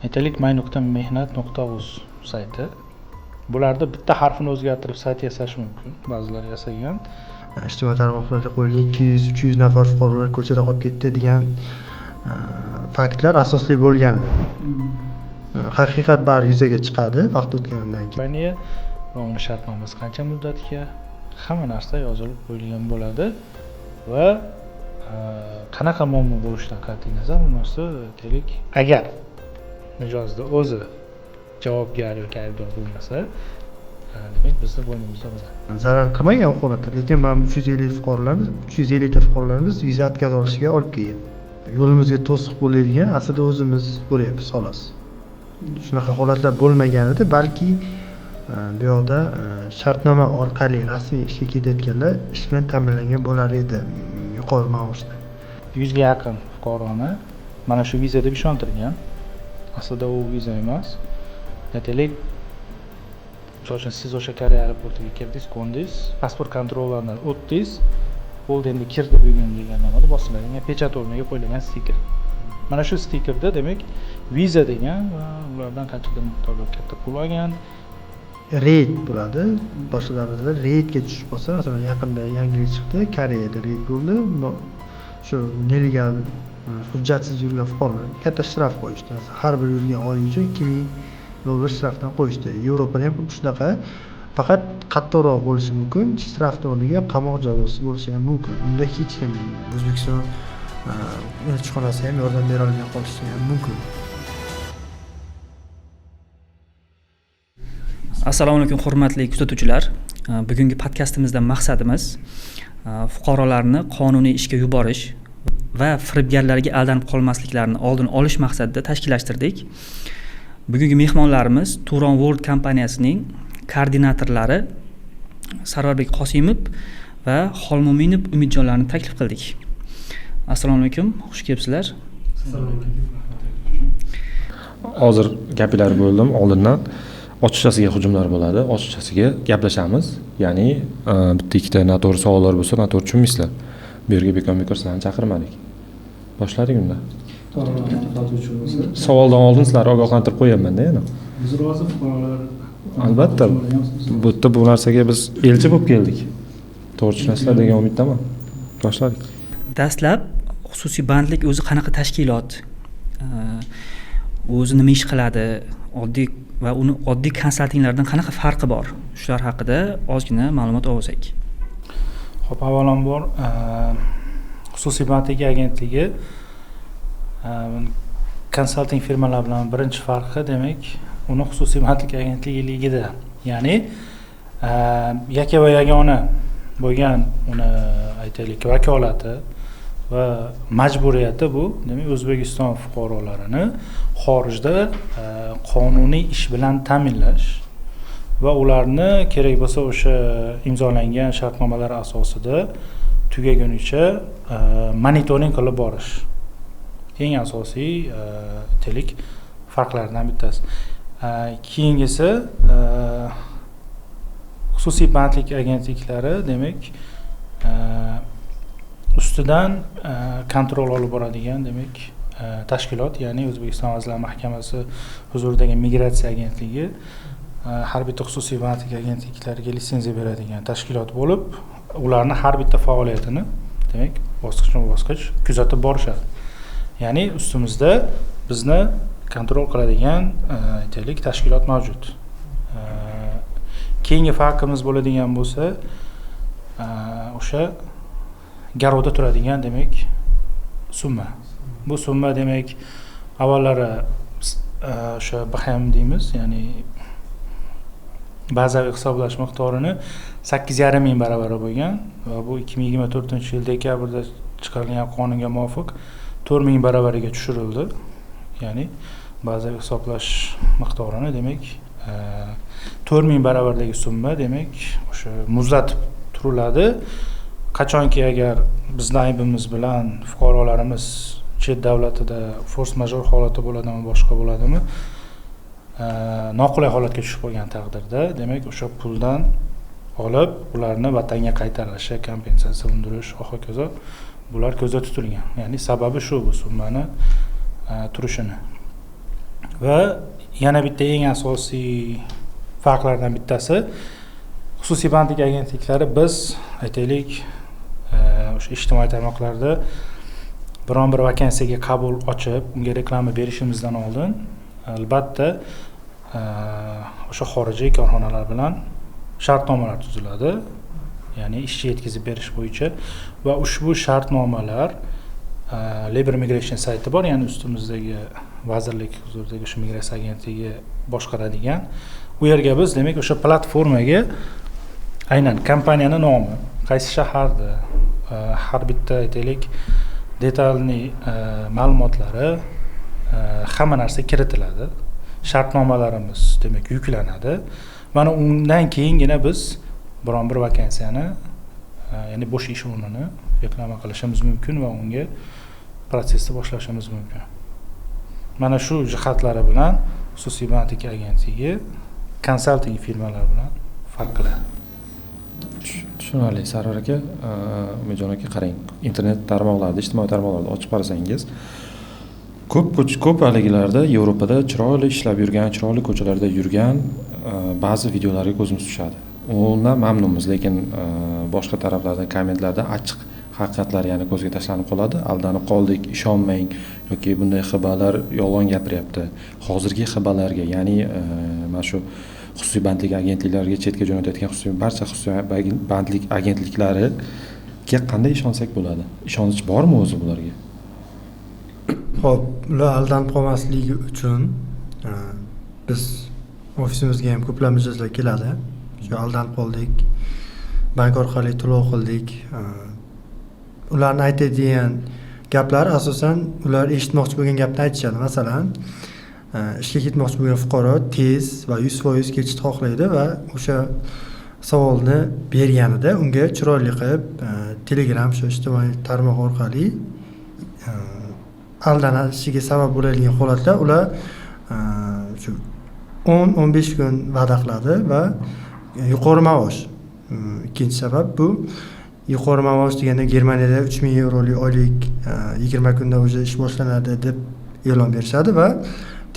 aytaylik may.mehnat.uz sayti. Bularda bitta harfini o'zgartirib sayt yasash mumkin. Ba'zilar yasagan. Ijtimoiy tarmoqlarga qo'yilgan 200-300 nafar fuqarolar ko'chada qolib ketdi degan faktlar asosli bo'lgan. Haqiqat bari yuzaga chiqadi vaqt o'tganidan keyin. Kompaniya va uni shartnomasi qancha muddatga, hamma narsa yozilib qo'yilgan bo'ladi va qanaqa muammo bo'lishidan qat'iy nazar bu narsa aytaylik, agar mijozda o'zi javobgar yoki aybdor bo'lmasa, demak bizni bo'ynimizda bo'ladi. Zarar qilmagan holatda, lekin mana 350 ta fuqarolarimiz viza o'tkazib olishiga olib kelgan. Yo'limizga to'siq bo'ladigan aslida o'zimiz bo'lyapmiz xolos. Shunaqa holatlar bo'lmaganida, balki bu yoqda shartnoma orqali rasmiy ishga ketayotganlar ish bilan ta'minlangan bo'lar edi yuqori maoshda. 100 ga yaqin fuqaroni mana shu viza deb ishontirgan. Aslida u viza emas. Aytaylik, misol uchun siz o'sha Koreya aeroportiga kirdingiz, qo'ndingiz, pasport kontrollardan o'tdingiz, bo'ldi endi kirdi bugun degan ma'noda bosiladigan pechat o'rniga qo'yilgan stiker. Mana shu stikerda demak viza degan va ulardan qanchadir miqdorda katta pul olgan Reyd bo'ladi. Boshqa davlatlarda reydga tushib qolsa, masalan, yaqinda yangilik chiqdi, Koreyada reyd bo'ldi. Shu nelegal hujjatsiz yurgan fuqarolarga katta shtraf qo'yishdi. Har bir yurgan oy uchun $2000 shtrafdan qo'yishdi. Yevropada ham shunaqa, faqat qattiqroq bo'lishi mumkin. Shtrafning o'rniga qamoq jazosi bo'lishi ham mumkin. Unda hech kim O'zbekiston elchixonasi ham yordam bera olmay qolishi ham mumkin. Assalomu alaykum hurmatli kuzatuvchilar. Bugungi podkastimizda maqsadimiz fuqarolarni qonuniy ishga yuborish va firibgarlarga aldanib qolmasliklarini oldini olish maqsadida tashkillashtirdik. Bugungi mehmonlarimiz Turon World kompaniyasining koordinatorlari Sarvarbek Qosimov va Xolmo'minov Umidjonlarni taklif qildik. Assalomu alaykum, xush kelibsizlar. Assalomu alaykum. Hozir gaplar bo'ldim oldindan. Ochiqchasiga hujumlar bo'ladi, ochiqchasiga gaplashamiz. Ya'ni bitta ikkita noto'g'ri savollar bo'lsa, noto'g'ri tushunmaysizlar. Bu yerga bekor sizlarni chaqirmadik. Boshladik unda. Savoldan oldin sizlarni ogohlantirib qo'yaman-da yana. Biz rozi fuqarolar. Albatta. Bu yerda bu narsaga biz elchi bo'lib keldik. To'g'ri tushunasizlar degan umiddaman. Boshladik. Dastlab xususiy bandlik o'zi qanaqa tashkilot? O'zi nima ish qiladi? Oddiy va uni oddiy konsaltinglardan qanaqa farqi bor? Shular haqida ozgina ma'lumot olsak. Xo'p, avvalambor xususiy bandlik agentligi konsalting firmalar bilan birinchi farqi demak, uni xususiy bandlik agentligida, ya'ni yakka va yagona bo'lgan uni aytaylik vakolati va majburiyati bu, demak O'zbekiston fuqarolarini xorijda qonuniy ish bilan ta'minlash va ularni kerak bo'lsa o'sha imzolangan shartnomalar asosida tugagunicha monitoring qilib borish. Eng asosiy aytaylik farqlardan bittasi. Keyingisi xususiy bandlik agentliklari demak ustidan kontrol olib boradigan demak tashkilot, ya'ni O'zbekiston Vazirlar Mahkamasi huzuridagi migratsiya agentligi har bitta xususiy bandlik agentliklariga litsenziya beradigan tashkilot bo'lib, ularni har bitta faoliyatini demak bosqichma-bosqich kuzatib borishadi. Ya'ni ustimizda bizni kontrol qiladigan aytaylik tashkilot mavjud. Keyingi farqimiz bo'ladigan bo'lsa, o'sha garovda turadigan demak summa. Bu summa demak avvallari o'sha BHM deymiz, ya'ni bazaviy hisoblash miqdorini 8,5 ming barobar bo'lgan va bu 2024-yil dekabrda chiqarilgan qonunga muvofiq 4 ming baravariga tushirildi. Ya'ni bazaviy hisoblash miqdorini demak 4 ming baravardagi summa demak o'sha muzlatib turiladi. Qachonki agar bizning aybimiz bilan fuqarolarimiz chet davlatida force major holati bo'ladimi, boshqa bo'ladimi, noqulay holatga tushib qolgan taqdirda demak o'sha puldan olib ularni vatanga qaytarishi, kompensatsiya undirish, hokazo bular ko'zda tutilgan. Ya'ni sababi shu, bu summani turishini. va yana bitta eng asosiy farqlardan bittasi xususiy bandlik agentliklari biz aytaylik o'sha ijtimoiy tarmoqlarda biron bir vakansiyaga qabul ochib unga reklama berishimizdan oldin albatta o'sha xorijiy korxonalar bilan shartnomalar tuziladi, ya'ni ishchi yetkazib berish bo'yicha va ushbu shartnomalar Labor Migration sayti bor, ya'ni ustimizdagi vazirlik huzuridagi o'sha migratsiya agentligi boshqaradigan. U yerga biz demak o'sha platformaga aynan kompaniyani nomi, qaysi shaharda, har bitta aytaylik detalniy ma'lumotlari, hamma narsa kiritiladi. Shartnomalarimiz demak yuklanadi. Mana undan keyingina biz biron bir vakansiyani, ya'ni bo'sh ish o'rnini reklama qilishimiz mumkin va unga protsessni boshlashimiz mumkin. Mana shu jihatlari bilan xususiy bandlik agentligi konsalting firmalar bilan farq qiladi. Tushunarli. Sarvar aka, Umidjon aka, qarang, internet tarmoqlarida, ijtimoiy tarmoqlarda ochib qarasangiz, ko'p haligilarda Yevropada chiroyli ishlab yurgan, chiroyli ko'chalarda yurgan ba'zi videolarga ko'zimiz tushadi. Undan mamnunmiz, lekin boshqa taraflarda kommentlarda achchiq haqiqatlar yana ko'zga tashlanib qoladi. Aldanib qoldik, ishonmang yoki bunday xabarlar yolg'on gapiryapti. Hozirgi xabarlarga, ya'ni mana shu xususiy bandlik agentliklariga chetga jo'natayotgan barcha xususiy bandlik agentliklariga qanday ishonsak bo'ladi? Ishonch bormi o'zi bularga? Xo'p, ular aldanib qolmasligi uchun biz ofisimizga ham ko'plab mijozlar keladi. Shu aldanib qoldik, bank orqali to'lov qildik. Ularni aytadigan gaplar asosan ular eshitmoqchi bo'lgan gapni aytishadi. Masalan, ishga ketmoqchi bo'lgan fuqaro tez va 100% ketishni xohlaydi va o'sha savolni berganida unga chiroyli qilib Telegram shu ijtimoiy tarmoq orqali aldanishiga sabab bo'ladigan holatlar ular shu 10-15 kun va'da qiladi va yuqori maosh. Ikkinchi sabab bu yuqori maosh deganda Germaniyada 3000 yevrolik oylik 20 kunda o'zi ish boshlanadi deb e'lon berishadi va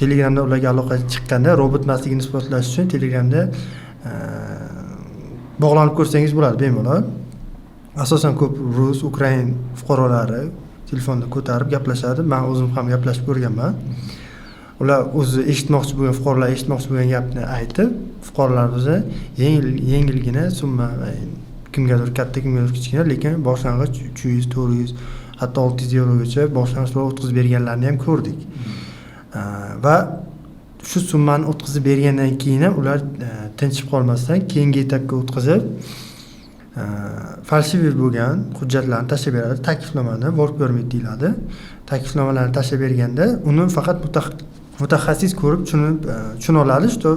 Telegramda ularga aloqa chiqqanda robot emasligini isbotlash uchun Telegramda bog'lanib ko'rsangiz bo'ladi bemalol. Asosan ko'p rus, ukrain fuqarolari telefonda ko'tarib gaplashadi. Men o'zim ham gaplashib ko'rganman. Ular o'zi eshitmoqchi bo'lgan fuqarolar eshitmoqchi bo'lgan gapni aytib, fuqarolar o'zi yengilgina summa, kimgadir katta, kimgadir kichkina, lekin boshlang'ich 300, 400, hatto 600 yevrogacha boshlang'ich to'lov o'tkazib berganlarni ham ko'rdik. Va shu summani o'tkazib bergandan keyin ham ular tinchib qolmasdan keyingi etapga o'tkazib falshiviy bo'lgan hujjatlarni tashlab beradi. Taklifnomani work permit deyiladi. Taklifnomalarni tashlab berganda uni faqat mutaxassis ko'rib tushuna oladi, shu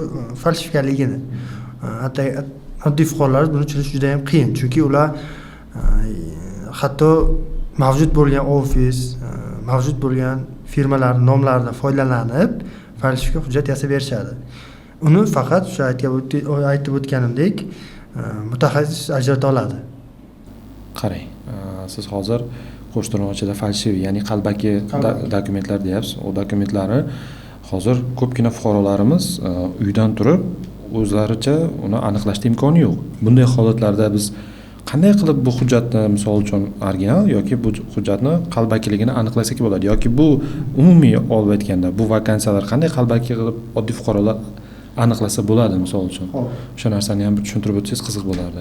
falsifikaligini. Oddiy fuqarolar buni tushunish juda ham qiyin, chunki ular hatto mavjud bo'lgan ofis, mavjud bo'lgan firmalarning nomlaridan foydalanib falsifika hujjat yasab berishadi. Uni faqat shu aytib o'tganimdek mutaxassis ajrata oladi. Qarang, siz hozir qo'shtirnoqchida falshiviy, ya'ni qalbaki dokumentlar deyapsiz. O dokumentlarni hozir ko'pgina fuqarolarimiz uydan turib o'zlaricha uni aniqlashga imkoni yo'q. Bunday holatlarda biz qanday qilib bu hujjatni, misol uchun original yoki bu hujjatni qalbakiligini aniqlasak bo'ladi, yoki bu umumiy olib aytganda bu vakansiyalar qanday qalbaki qilib oddiy fuqarolar aniqlasa bo'ladi, misol uchun. O'sha narsani ham tushuntirib o'tsangiz qiziq bo'lardi.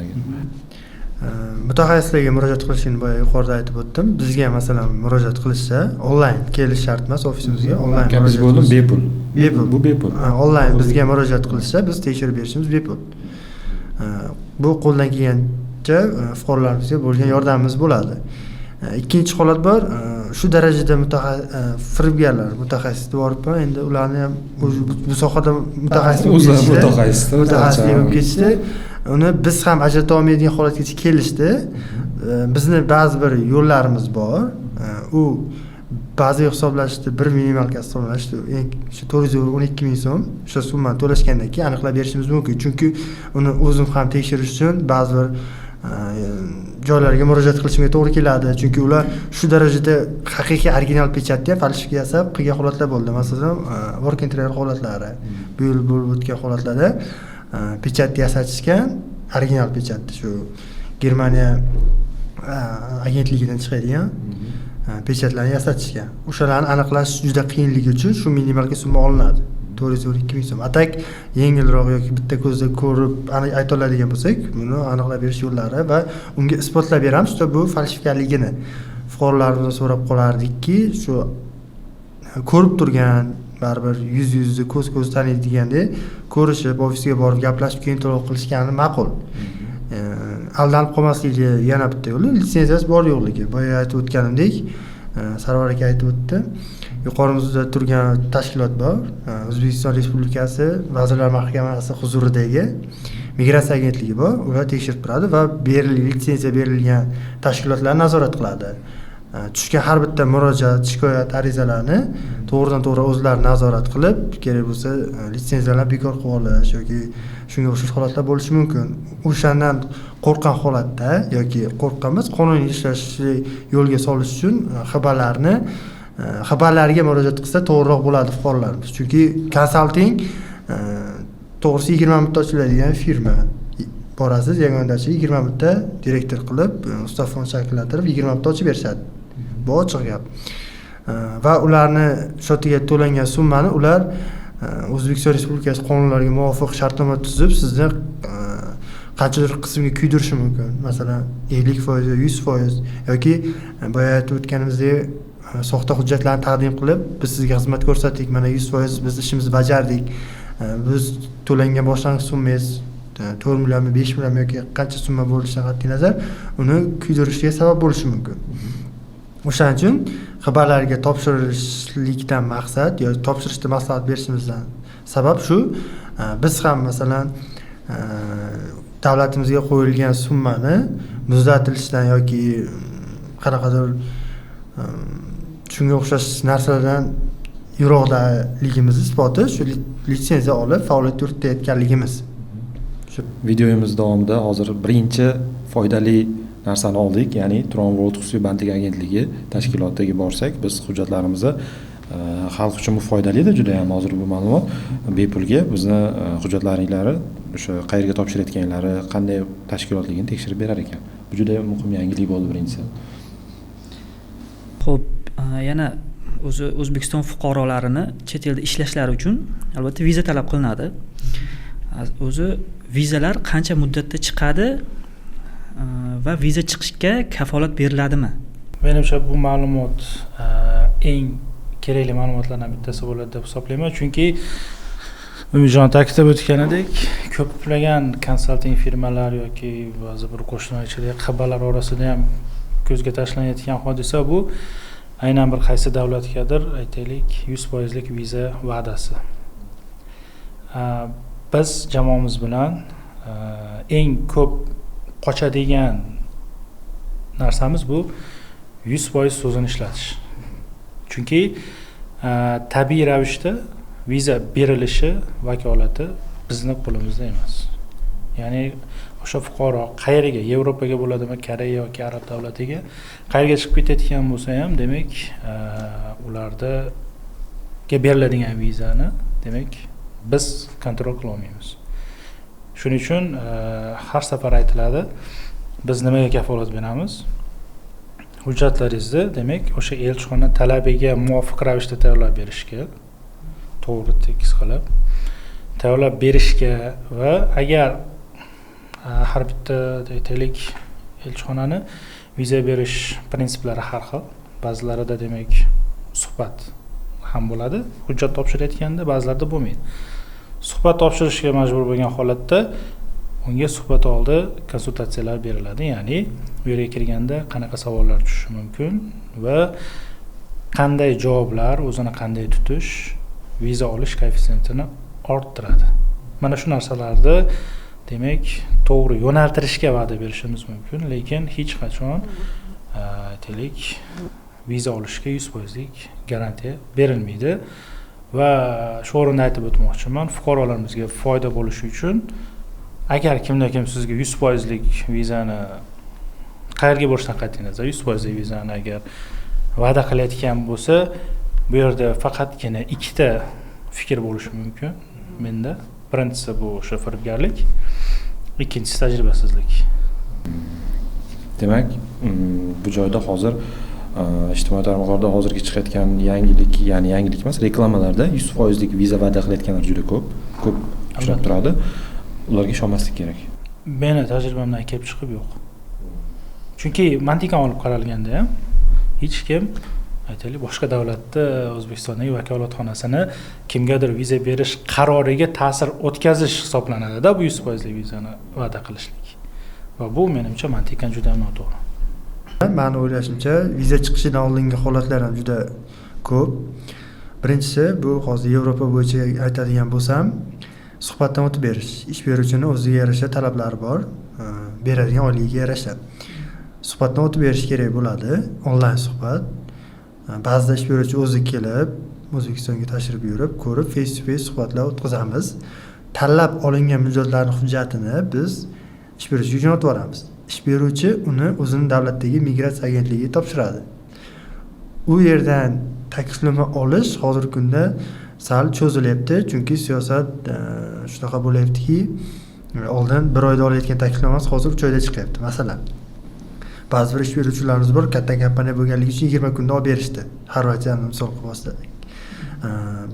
Mutaxassislarga murojaat qilishni boya yuqorida aytib o'tdim. Bizga masalan murojaat qilishsa, onlayn kelish shart emas, ofisimizga onlayn murojaat bo'ldim, bepul. Bu bepul. Onlayn bizga murojaat qilishsa, biz tekshirib berishimiz bepul. Bu qo'ldan kelgancha fuqarolarimizga bo'lgan yordamimiz bo'ladi. Ikkinchi holat bor, shu darajada firibgarlar, mutaxassisni boribman, endi ularni ham bu sohada mutaxassis bo'lib ketishdi. Uni biz ham ajrata olmaydigan holatgacha kelishdi. Bizni ba'zi bir yo'llarimiz bor. U ba'zi hisoblashda 1 minimalka hisoblashda shu 412 ming so'm o'sha summani to'lashgandan keyin aniqlab berishimiz mumkin. Chunki uni o'zim ham tekshirish uchun ba'zi bir joylarga murojaat qilishimga to'g'ri keladi, chunki ular shu darajada haqiqiy original pechatga falshifika yasab qilgan holatlar bo'ldi. Masalan, work in progress holatlari, bu yil bo'lib o'tgan holatlarda pechat yasatishgan, original pechatni shu Germaniya agentligidan chiqadigan pechatlarni yasatishgan. O'shalarni aniqlash juda qiyinligi uchun shu minimalga summa olinadi. 412 ming so'm. Atak yengilroq yoki bitta ko'zda ko'rib ayta oladigan bo'lsak, buni aniqlab berish yo'llari va unga isbotlab beramiz, bu falsifikaligini. Fuqarolardan so'rab qolardikki, shu ko'rib turgan, baribir yuz-yuzda ko'z taniydigandek ko'rishib, ofisga borib gaplashib, keyin to'lov qilishgani ma'qul. Aldanib qolmasligi yana bitta yo'li litsenziyasi bor yo'qligi. Boya aytib o'tganimdek, Sarvar aka aytib o'tdi. Yuqorimizda turgan tashkilot bor. O'zbekiston Respublikasi Vazirlar Mahkamasi huzuridagi migratsiya agentligi bor. Ular tekshirib turadi va litsenziya berilgan tashkilotlarni nazorat qiladi. Tushgan har bitta murojaat, shikoyat, arizalarni to'g'ridan-to'g'ri o'zlari nazorat qilib, kerak bo'lsa litsenziyalarni bekor qilib olish yoki shunga o'xshash holatlar bo'lishi mumkin. O'shandan qo'rqqan holatda yoki qo'rqqanmiz qonuniy ishlashni yo'lga solish uchun xabarlarga murojaat qilsa to'g'riroq bo'ladi fuqarolarimiz. Chunki konsalting to'g'risi 20 minutda ochiladigan firma. Borasiz, yagondachi 20 minutda direktor qilib, ustafon shakllantirib 20 minutda ochib berishadi. Bu ochiq gap. Va ularni shotiga to'langan summani ular O'zbekiston Respublikasi qonunlariga muvofiq shartnoma tuzib, sizni qanchadir qismga kuydirishi mumkin. Masalan, 50%, 100% yoki boya aytib o'tganimizdek soxta hujjatlarni taqdim qilib, biz sizga xizmat ko'rsatdik, mana 100% biz ishimizni bajardik. Biz to'langan boshlang'ich summangiz 4 millionmi, 5 millionmi yoki qancha summa bo'lishidan qat'iy nazar, uni kuydirishga sabab bo'lishi mumkin. O'shaning uchun xabarlarga topshirishlikdan maqsad yoki topshirishda maslahat berishimizdan sabab shu, biz ham masalan davlatimizga qo'yilgan summani muzlatilishdan yoki qanaqadir shunga o'xshash narsalardan yiroqdaligimiz isboti shu litsenziya olib faoliyat yuritayotganligimiz. Videomiz davomida hozir birinchi foydali narsani oldik, ya'ni Turon World xususiy bandlik agentligi tashkilotiga borsak, biz hujjatlarimizni xalq uchun bu foydali edi, juda ham hozir bu ma'lumot bepulga bizni hujjatlaringizni o'sha qayerga topshirayotganlari, qanday tashkilotligini tekshirib berar ekan. Bu juda muhim yangilik bo'ldi birinchisi. Xo'p, yana O'zbekiston fuqarolarini chet elda ishlashlari uchun albatta viza talab qilinadi. O'zi vizalar qancha muddatda chiqadi va viza chiqishga kafolat beriladimi? Menimcha bu ma'lumot eng kerakli ma'lumotlardan bittasi bo'ladi deb hisoblayman, chunki Umidjon ta'kidlab o'tganidek, ko'plagan konsalting firmalar yoki ba'zi bir qo'shnilar ichidagi xabarlar orasida ham ko'zga tashlanayotgan hodisa bu aynan bir qaysi davlatgadir aytaylik 100%lik viza va'dasi. Biz jamoamiz bilan eng ko'p qochadigan narsamiz bu 100% so'zini ishlatish. Chunki tabiiy ravishda viza berilishi vakolati bizning qo'limizda emas. Ya'ni o'sha fuqaro qayerga, Yevropaga bo'ladimi, Koreya yoki arab davlatiga qayerga chiqib ketayotgan bo'lsa ham, demak, ularda beriladigan vizani, demak, biz kontrol qila olmaymiz. Shuning uchun har safar aytiladi, biz nimaga kafolat beramiz? Hujjatlaringizni, demak, o'sha elchixona talabiga muvofiq ravishda tayyorlab berishga, to'g'ri tekis qilib tayyorlab berishga va agar har bitta aytaylik elchixonani viza berish prinsiplari har xil. Ba'zilarida demak suhbat ham bo'ladi, hujjat topshirayotganda, ba'zilarida bo'lmaydi. Suhbat topshirishga majbur bo'lgan holatda unga suhbat oldi konsultatsiyalar beriladi, ya'ni u yerga kirganda qanaqa savollar tushishi mumkin va qanday javoblar o'zini qanday tutish viza olish koeffitsiyentini orttiradi. Mana shu narsalarni demak to'g'ri yo'naltirishga va'da berishimiz mumkin, lekin hech qachon aytaylik viza olishga 100%lik garantiya berilmaydi. Va shu o'rinda aytib o'tmoqchiman, fuqarolarimizga foyda bo'lishi uchun agar kimda kim sizga 100%lik vizani qayerga borishdan qat'iy nazar 100%lik vizani agar va'da qilayotgan bo'lsa, bu yerda faqatgina ikkita fikr bo'lishi mumkin menda. Birinchisi bu o'sha firibgarlik, ikkinchisi tajribasizlik. Demak, bu joyda hozir ijtimoiy tarmoqlarda hozirgi chiqayotgan yangilik, ya'ni yangilik emas, reklamalarda 100%lik viza va'da qilayotganlar juda ko'p uchrab turadi. Ularga ishonmaslik kerak. Meni tajribamdan kelib chiqib yo'q. Chunki mantiqan olib qaralganda ham hech kim aytaylik boshqa davlatda O'zbekistondagi vakolatxonasini kimgadir viza berish qaroriga ta'sir o'tkazish hisoblanadi-da bu 100%lik vizani va'da qilishlik. Va bu menimcha mantiqan juda noto'g'ri. Meni o'ylashimcha, viza chiqishidan oldingi holatlar ham juda ko'p. Birinchisi, bu hozir Yevropa bo'yicha aytadigan bo'lsam, suhbatdan o'tib berish. Ish beruvchining o'ziga yarasha talablari bor, beradigan oyligiga yarasha. Suhbatdan o'tib berish kerak bo'ladi, onlayn suhbat. Ba'zida ish beruvchi o'zi kelib, O'zbekistonga tashrif buyurib, ko'rib, face to face suhbatlar o'tkazamiz. Tanlab olingan mijozlarning hujjatini biz ish beruvchiga jo'natib yuboramiz. Ish beruvchi uni o'zining davlatdagi migratsiya agentligiga topshiradi. U yerdan taklifnoma olish hozirgi kunda sal cho'zilyapti, chunki siyosat shunaqa bo'layaptiki, oldin 1 oyda olayotgan taklifnomasi hozir 3 oyda chiqyapti. Masalan, ba'zi bir ish beruvchilarimiz bor, katta kompaniya bo'lganligi uchun 20 kunda olib berishdi. Xorvatiyani misol qilib olsak.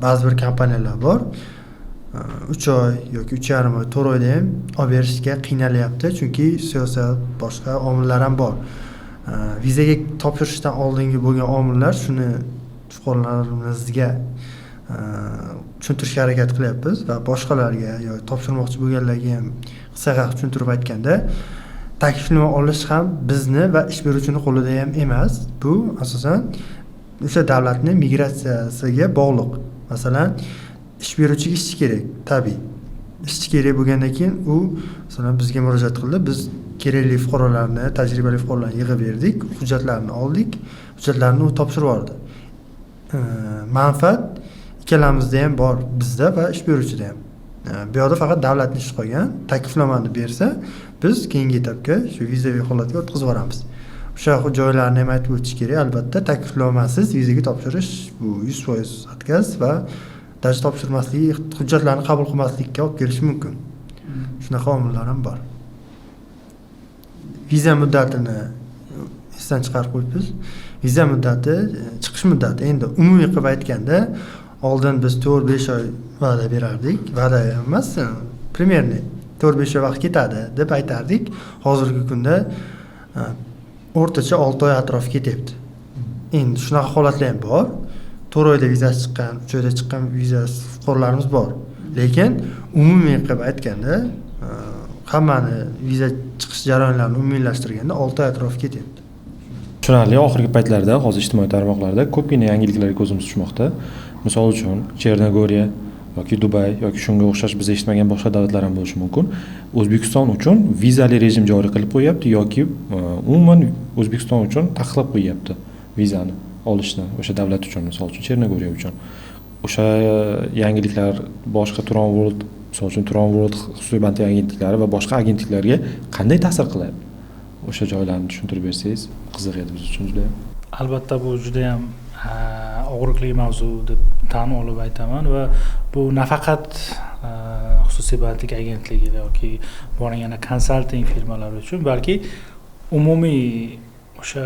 Ba'zi bir kompaniyalar bor, 3 oy yoki 3,5 oy, 4 oyda ham olib berishga qiynalyapti, chunki siyosat, boshqa omillar ham bor. Vizaga topshirishdan oldingi bo'lgan omillar shuni fuqarolarimizga tushuntirishga harakat qilyapmiz va boshqalarga yoki topshirmoqchi bo'lganlarga ham qisqa tushuntirib aytganda, taklifnoma olish ham bizni va ish beruvchining qo'lida ham emas. Bu asosan o'sha davlatning migratsiyasiga bog'liq. Masalan, ish beruvchiga ishchi kerak, tabiiy. Ishchi kerak bo'lgandan keyin u masalan bizga murojaat qildi. Biz kerakli fuqarolarni, tajribali fuqarolarni yig'ib berdik, hujjatlarini oldik, hujjatlarni u topshirib yubordi. Manfaat ikkalamizda ham bor, bizda va ish beruvchida ham. Bu yerda faqat davlatning ishi qolgan, taklifnomani bersa, biz keyingi etapga, shu vizaviy holatga o'tkazib yuboramiz. O'sha joylarni ham aytib o'tish kerak, albatta, taklifnomasiz vizaga topshirish bu 100% atkaz va daj topshirmasligi, hujjatlarni qabul qilmaslikka olib kelishi mumkin. Shunaqa omillar ham bor. Viza muddatini esdan chiqarib qo'yibmiz. Viza muddati, chiqish muddati endi umumiy qilib aytganda, oldin biz 4-5 oy va'da berardik. Va'da emas, primerni 4-5 oy vaqt ketadi deb aytardik. Hozirgi kunda o'rtacha 6 oy atrof ketyapti. Endi shunaqa holatlar ham bor. 4 oyda vizasi chiqqan, 3 oyda chiqqan vizasi fuqarolarimiz bor. Lekin umumiy qilib aytganda, hammani viza chiqish jarayonlarini umumiylashtirganda 6 oy atrof ketyapti. Tushunarli, oxirgi paytlarda hozir ijtimoiy tarmoqlarda ko'pgina yangiliklarga ko'zimiz tushmoqda. Misol uchun, Chernogoriya yoki Dubay yoki shunga o'xshash biz eshitmagan boshqa davlatlar ham bo'lishi mumkin. O'zbekiston uchun vizali rejim joriy qilib qo'yapti yoki umuman O'zbekiston uchun taqiqlab qo'yapti vizani olishni o'sha davlat uchun, misol uchun Chernogoriya uchun. O'sha yangiliklar boshqa Turon World, misol uchun Turon World xususiy bandlik agentliklari va boshqa agentliklarga qanday ta'sir qiladi? O'sha joylarni tushuntirib bersangiz qiziq edi biz uchun juda. Albatta bu juda ham og'riqli mavzu deb tan olib aytaman va bu nafaqat xususiy bandlik agentligi yoki boring yana konsalting firmalari uchun, balki umumiy o'sha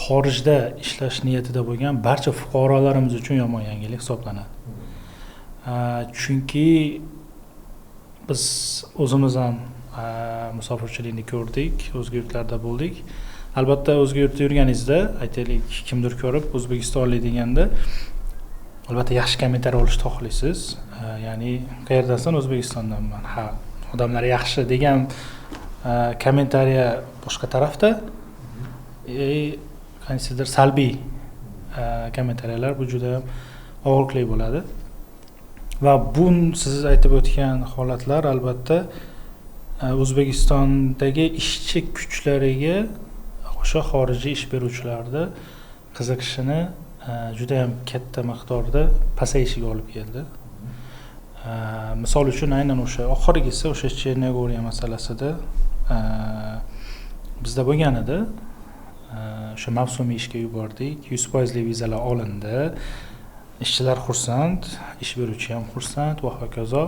xorijda ishlash niyatida bo'lgan barcha fuqarolarimiz uchun yomon yangilik hisoblanadi. Chunki biz o'zimiz ham musofirchilikni ko'rdik, o'zga yurtlarda bo'ldik. Albatta o'zga yurtda yurganingizda, aytaylik, kimdir ko'rib O'zbekistonlik deganda albatta yaxshi kommentariy olishni xohlaysiz. Ya'ni qayerdasan? O'zbekistondanman. Ha, odamlar yaxshi degan kommentariya boshqa tarafda qanchasidir salbiy kommentariyalar bu juda ham og'riqli bo'ladi. Va bu siz aytib o'tgan holatlar albatta O'zbekistondagi ishchi kuchlariga o'sha xorijiy ish beruvchilarda qiziqishini juda ham katta miqdorda pasayishiga olib keldi. misol uchun aynan o'sha oxirgisi o'sha Chernogoriya masalasida bizda bo'lgan edi. O'sha mavsumiy ishga yubordik, 100% vizalar olindi. Ishchilar xursand, ish beruvchi ham xursand va hokazo.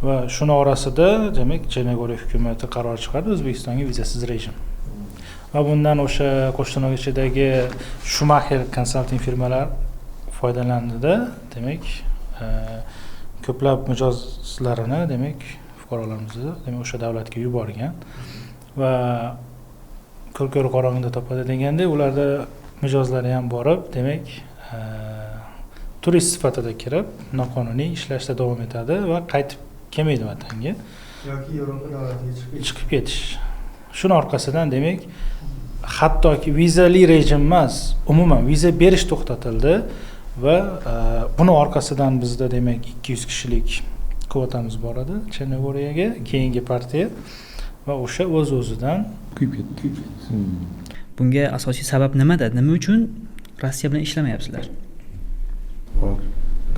Va shuni orasida, demak, Chernogoriya hukumati qaror chiqardi, O'zbekistonga vizasiz rejim. Va bundan o'sha Qo'shnoqchidagi Schumacher konsalting firmalar foydalandida, demak, ko'plab mijozlarini, demak, fuqarolarimizni, demak, o'sha davlatga yuborgan va ko'r qorong'ida topadi degandek, ularda mijozlari ham borib, demak, turist sifatida kirib, noqonuniy ishlashda davom etadi va qaytib kelmaydi vatanga yoki Yevropa davlatiga chiqib ketish. Shuni orqasidan, demak, hattoki vizali rejim emas, umuman viza berish to'xtatildi va buni orqasidan bizda, demak, 200 kishilik kvotamiz bor edi Chernogoriyaga, keyingi partiya va o'sha o'z-o'zidan kuyib ketdi. Bunga asosiy sabab nimada? Nima uchun Rossiya bilan ishlamayapsizlar? Hop.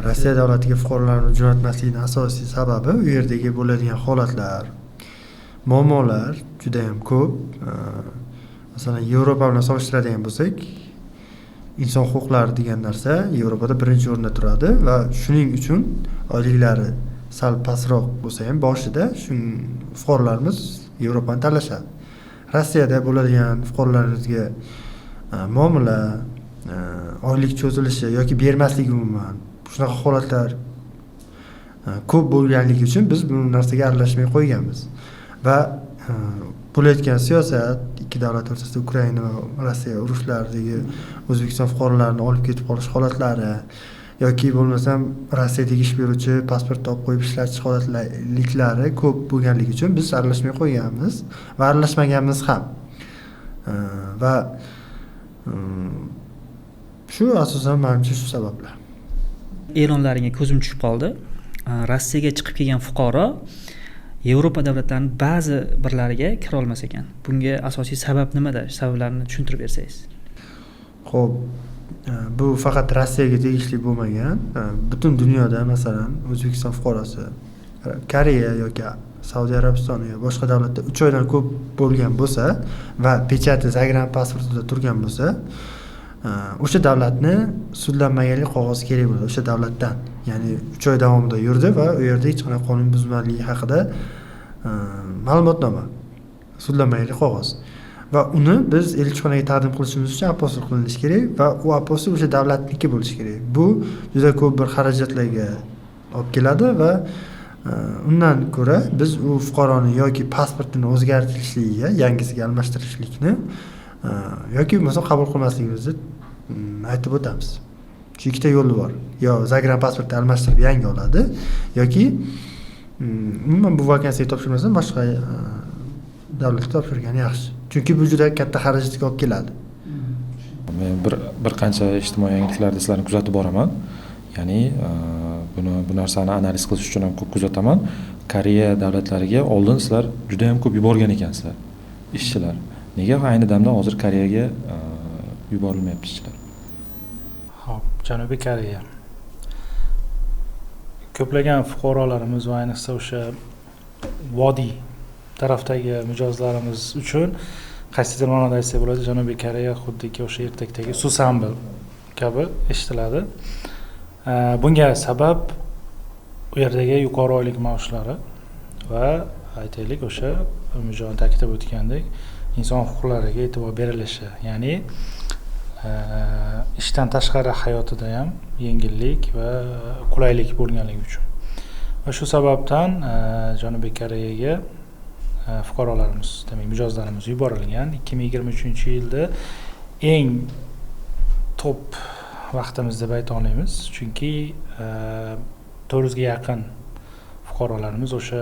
Rossiya davlatiga fuqarolarni jo'natmaslikning asosiy sababi u yerdagi bo'ladigan holatlar, muammolar juda ham ko'p. Masalan, Yevropa bilan solishtiradigan bo'lsak, inson huquqlari degan narsa Yevropada birinchi o'rinda turadi va shuning uchun oyliklari sal pastroq bo'lsa ham boshida fuqarolarimiz Yevropani tanlashadi. Rossiyada bo'ladigan fuqarolarimizga muomala, oylik cho'zilishi yoki bermasligi umuman shunaqa holatlar ko'p bo'lganligi uchun biz bu narsaga aralashmay qo'yganmiz. Va bo'layotgan siyosat, ikki davlat o'rtasida Ukraina va Rossiya urushlaridagi O'zbekiston fuqarolarini olib ketib qolish holatlari yoki bo'lmasam Rossiyadagi ish beruvchi pasport olib qo'yib ishlatish holatliklari ko'p bo'lganligi uchun biz aralashmay qo'yganmiz va aralashmaganmiz ham. Va shu asosan menimcha shu sabablar. E'lonlaringga ko'zim tushib qoldi. Rossiyaga chiqib kelgan fuqaro Yevropa davlatlarining ba'zi birlariga kira olmas ekan. Bunga asosiy sabab nimada? Sabablarini tushuntirib bersangiz. Xo'p, bu faqat Rossiyaga tegishli bo'lmagan. Butun dunyoda, masalan, O'zbekiston fuqarosi Koreya yoki Saudiya Arabistoni yoki boshqa davlatda 3 oydan ko'p bo'lgan bo'lsa va pechati zagran pasportida turgan bo'lsa, o'sha davlatni sudlanmaganlik qog'ozi kerak bo'ladi o'sha davlatdan. Ya'ni 3 oy davomida yurdi va u yerda hech qanday qonun buzmaganligi haqida ma'lumotnoma, sudlanmaganlik qog'oz. Va uni biz elchixonaga taqdim qilishimiz uchun apostil qilinishi kerak va u apostil o'sha davlatniki bo'lishi kerak. Bu juda ko'p bir xarajatlarga olib keladi va undan ko'ra biz u fuqaroni yoki pasportini o'zgartirishligiga, yangisiga almashtirishlikni yoki bo'lmasa qabul qilmasligimizni aytib o'tamiz. Shu ikkita yo'li bor. Yo zagran pasportni almashtirib yangi oladi yoki umuman bu vakansiyaga topshirmasdan boshqa davlatga topshirgani yaxshi. Chunki bu juda katta xarajatga olib keladi. Men bir qancha ijtimoiy yangiliklarda sizlarni kuzatib boraman. Ya'ni bu narsani analiz qilish uchun ham ko'p kuzataman. Koreya davlatlariga oldin sizlar juda ham ko'p yuborgan ekansizlar ishchilar. Nega ayni damda hozir Koreyaga yuborilmayapti ishchilar? Hop, Janubiy Koreya. Ko'plagan fuqarolarimiz va ayniqsa o'sha vodiy tarafdagi mijozlarimiz uchun qaysidir ma'noda aytsak bo'ladi, Janubiy Koreya xuddiki o'sha ertakdagi Susanbil kabi eshitiladi. Bunga sabab u yerdagi yuqori oylik maoshlari va aytaylik o'sha Umidjon ta'kidlab o'tgandek inson huquqlariga e'tibor berilishi, ya'ni ishdan tashqari hayotida ham yengillik va qulaylik bo'lganligi uchun. Va shu sababdan Janubiy Koreyaga fuqarolarimiz, demak mijozlarimiz yuborilgan. 2023-yilda eng top vaqtimiz deb ayta olamiz, chunki 400 ga yaqin fuqarolarimiz o'sha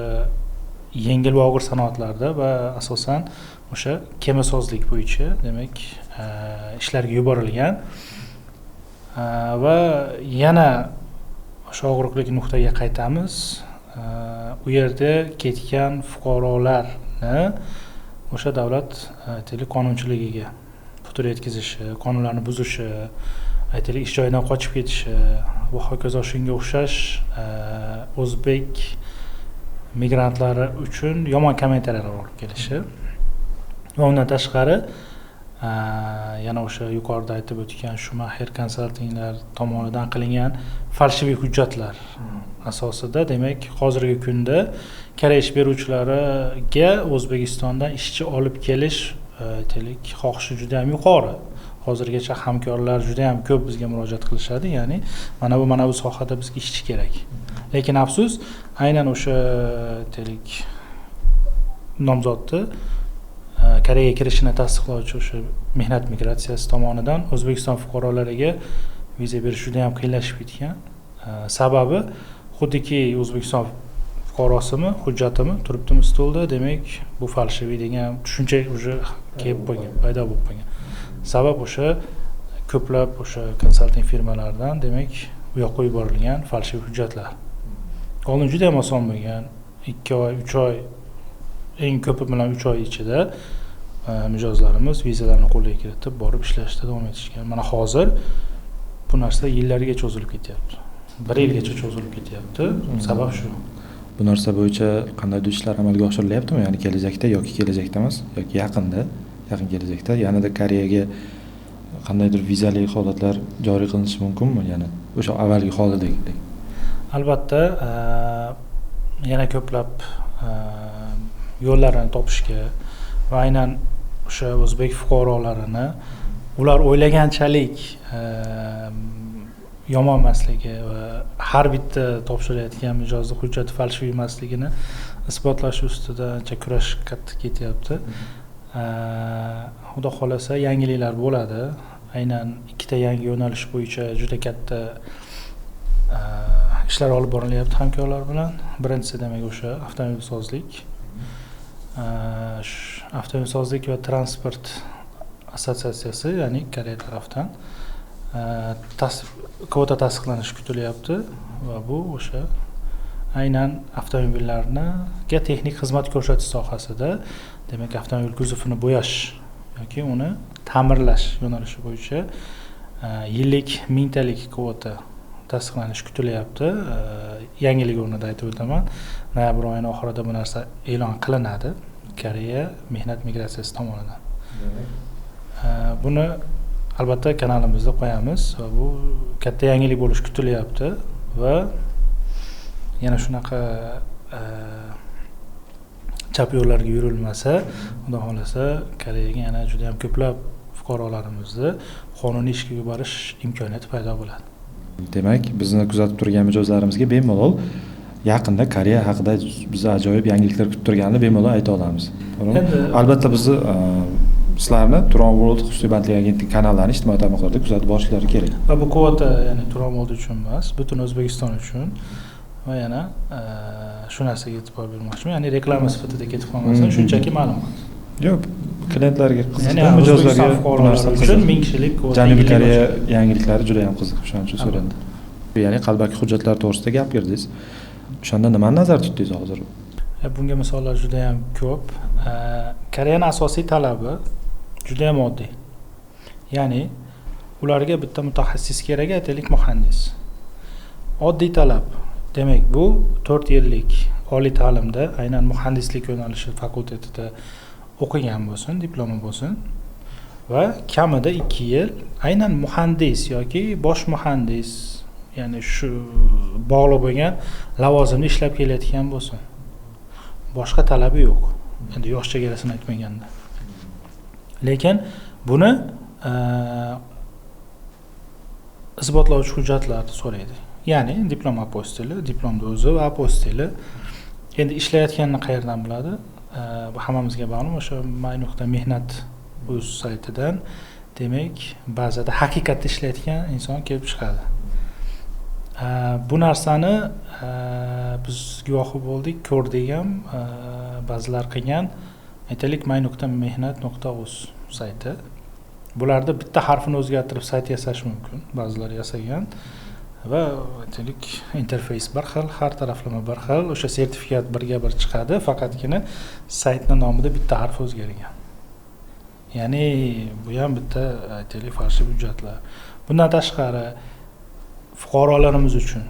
yengil va og'ir sanoatlarda va asosan o'sha kemasozlik bo'yicha, demak, ishlarga yuborilgan. Va yana o'sha og'riqli nuqtaga qaytamiz. U yerda ketgan fuqarolarni o'sha davlat aytaylik qonunchiligiga putur yetkazishi, qonunlarni buzishi, aytaylik ish joyidan qochib ketishi va hokazo shunga o'xshash o'zbek migrantlari uchun yomon kommentariyalar olib kelishi va undan tashqari yana o'sha yuqorida aytib o'tgan Schumacher konsaltinglar tomonidan qilingan falshiviy hujjatlar asosida demak hozirgi kunda Koreya ish beruvchilariga O'zbekistondan ishchi olib kelish aytaylik xohishi juda ham yuqori. Hozirgacha hamkorlar juda ham ko'p bizga murojaat qilishadi, ya'ni mana bu sohada bizga ishchi kerak. Lekin afsus, aynan o'sha aytaylik nomzodni Koreyaga kirishini tasdiqlovchi o'sha mehnat migratsiyasi tomonidan O'zbekiston fuqarolariga viza berish juda ham qiyinlashib ketgan. Sababi xuddiki O'zbekiston fuqarosimi, hujjatimi turibdimi stolda, demak bu falshiviy degan tushuncha уже kelib qolgan, paydo bo'lib qolgan. Sabab o'sha ko'plab o'sha konsalting firmalaridan demak bu yoqqa yuborilgan falshiviy hujjatlar. Oldin juda ham oson bo'lgan. 2 oy, 3 oy, eng ko'pi bilan 3 oy ichida mijozlarimiz vizalarni qo'lga kiritib borib ishlashda davom etishgan. Mana hozir bu narsa yillarga cho'zilib ketyapti. 1 yilgacha cho'zilib ketyapti. Sabab shu. Bu narsa bo'yicha qandaydir ishlar amalga oshirilyaptimi? Ya'ni kelajakda yoki kelajakda emas, yoki yaqin kelajakda yanada Koreyaga qandaydir vizali holatlar joriy qilinishi mumkinmi? Ya'ni o'sha avvalgi holatdek. Albatta, yana ko'plab yo'llarni topishga va aynan o'sha o'zbek fuqarolarini ular o'ylaganchalik yomon emasligi va har bitta topshirayotgan mijozni hujjati falshiviy emasligini isbotlash ustida ancha kurash qattiq ketyapti. Xudo xolasa yangiliklar bo'ladi. Aynan 2 ta yangi yo'nalish bo'yicha juda katta ishlar olib borilyapti hamkorlar bilan. Birinchisi demak o'sha avtomobilsozlik. Avtomobilsozlik va transport assotsiatsiyasi, ya'ni Koreya tarafdan kvota tasdiqlanishi kutilyapti va bu o'sha aynan avtomobillarga texnik xizmat ko'rsatish sohasida, demak avtomobil kuzovini bo'yash yoki uni ta'mirlash yo'nalishi bo'yicha yillik 1000 talik kvota tasdiqlanishi kutilyapti. Yangilik o'rnida aytib o'taman, noyabr oyining oxirida bu narsa e'lon qilinadi Koreya mehnat migratsiyasi tomonidan. Buni albatta kanalimizda qo'yamiz va bu katta yangilik bo'lishi kutilyapti va yana shunaqa chap yo'llarga yurilmasa, xudo xolasa Koreyaga yana juda ham ko'plab fuqarolarimizni qonuniy ishga yuborish imkoniyati paydo bo'ladi. Demak, bizni kuzatib turgan mijozlarimizga bemalol yaqinda Koreya haqida bizni ajoyib yangiliklar kutib turganini bemalol ayta olamiz. To'g'rimi? Albatta bizni sizlarni Turon World xususiy bandlik agentligi kanallarni ijtimoiy tarmoqlarda kuzatib borishlari kerak. Va bu kvota ya'ni Turon World uchun emas, butun O'zbekiston uchun va yana shu narsaga e'tibor bermoqchiman. Ya'ni reklama sifatida ketib qolmasin, shunchaki ma'lumot. Yo'q, klientlarga qiziq, ya'ni mijozlarga bu narsa uchun 1000 kishilik kvota. Janubiy Koreya yangiliklari juda ham qiziq, shuning uchun so'radim. Ya'ni qalbaki hujjatlar to'g'risida gap kirdingiz. O'shanda nimani nazarda tutdingiz hozir? Bunga misollar juda ham ko'p. Koreyaning asosiy talabi juda ham oddiy. Ya'ni ularga bitta mutaxassis kerak, aytaylik muhandis. Oddiy talab. Demak, bu 4 yillik oliy ta'limda aynan muhandislik yo'nalishi fakultetida o'qigan bo'lsin, diplomi bo'lsin va kamida 2 yil aynan muhandis yoki bosh muhandis, ya'ni shu bog'liq bo'lgan lavozimda ishlab kelayotgan bo'lsin. Boshqa talabi yo'q. Endi yosh chegarasini aytmaganda. Lekin buni isbotlovchi hujjatlarni so'raydi. Ya'ni diplom apostili, diplomni o'zi va apostili. Endi ishlayotganini qayerdan biladi? Bu hammamizga ma'lum, o'sha my.mehnat.uz saytidan demak ba'zida haqiqatda ishlayotgan inson kelib chiqadi. Bu narsani biz guvohi bo'ldik, ko'rdik ham, ba'zilar qilgan, aytaylik my.mehnat.uz sayti. Bularda bitta harfini o'zgartirib sayt yasash mumkin, ba'zilar yasagan va aytaylik interfeys bir xil, har taraflama bir xil, o'sha sertifikat birga bir chiqadi, faqatgina saytning nomida bitta harf o'zgargan. Ya'ni bu ham bitta aytaylik falshiv hujjatlar. Bundan tashqari fuqarolarimiz uchun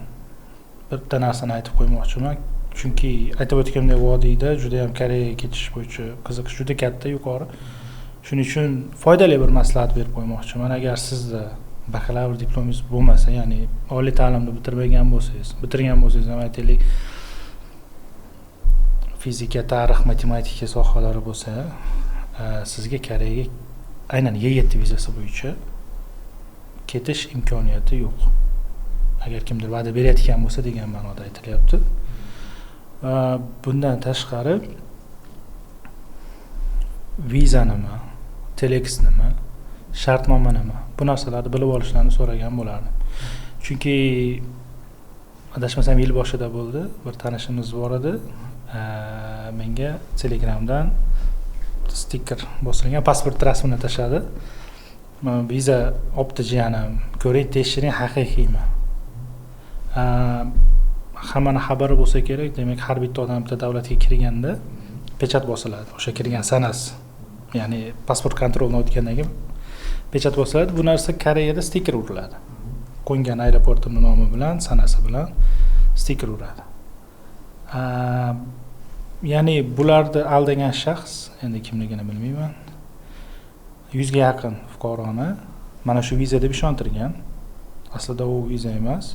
bitta narsani aytib qo'ymoqchiman. Chunki aytib o'tganimdek vodiyda juda ham Koreyaga ketish bo'yicha qiziqish juda katta, yuqori. Shuning uchun foydali bir maslahat berib qo'ymoqchiman. Agar sizda bakalavr diplomingiz bo'lmasa, ya'ni oliy ta'limni bitirgan bo'lsangiz ham aytaylik, fizika, tarix, matematika sohalari bo'lsa, sizga Koreyaga aynan Y7 vizasi bo'yicha ketish imkoniyati yo'q. Agar kimdir va'da berayotgan bo'lsa degan ma'noda aytilyapti. Bundan tashqari viza nima, telex nima, shartnoma nima, bu narsalarni bilib olishlarini so'ragan bo'lardim. Chunki adashmasam yil boshida bo'ldi, bir tanishimiz bor edi, menga Telegramdan stiker bosilgan pasport rasmini tashladi. Viza opti jiyanim, ko'ring, tekshiring, haqiqiymi? Hammani xabari bo'lsa kerak, demak har bitta odam bitta davlatga kirganda pechat bosiladi. O'sha kirgan sanasi, ya'ni pasport kontroldan o'tgandan keyin pechat bosiladi. Bu narsa Koreyada stiker uriladi. Qo'ngan aeroportning nomi bilan, sanasi bilan stiker uradi. Ya'ni bularni aldagan shaxs, endi kimligini bilmayman, 100 ga yaqin fuqaroni mana shu viza deb ishontirgan. Aslida u viza emas.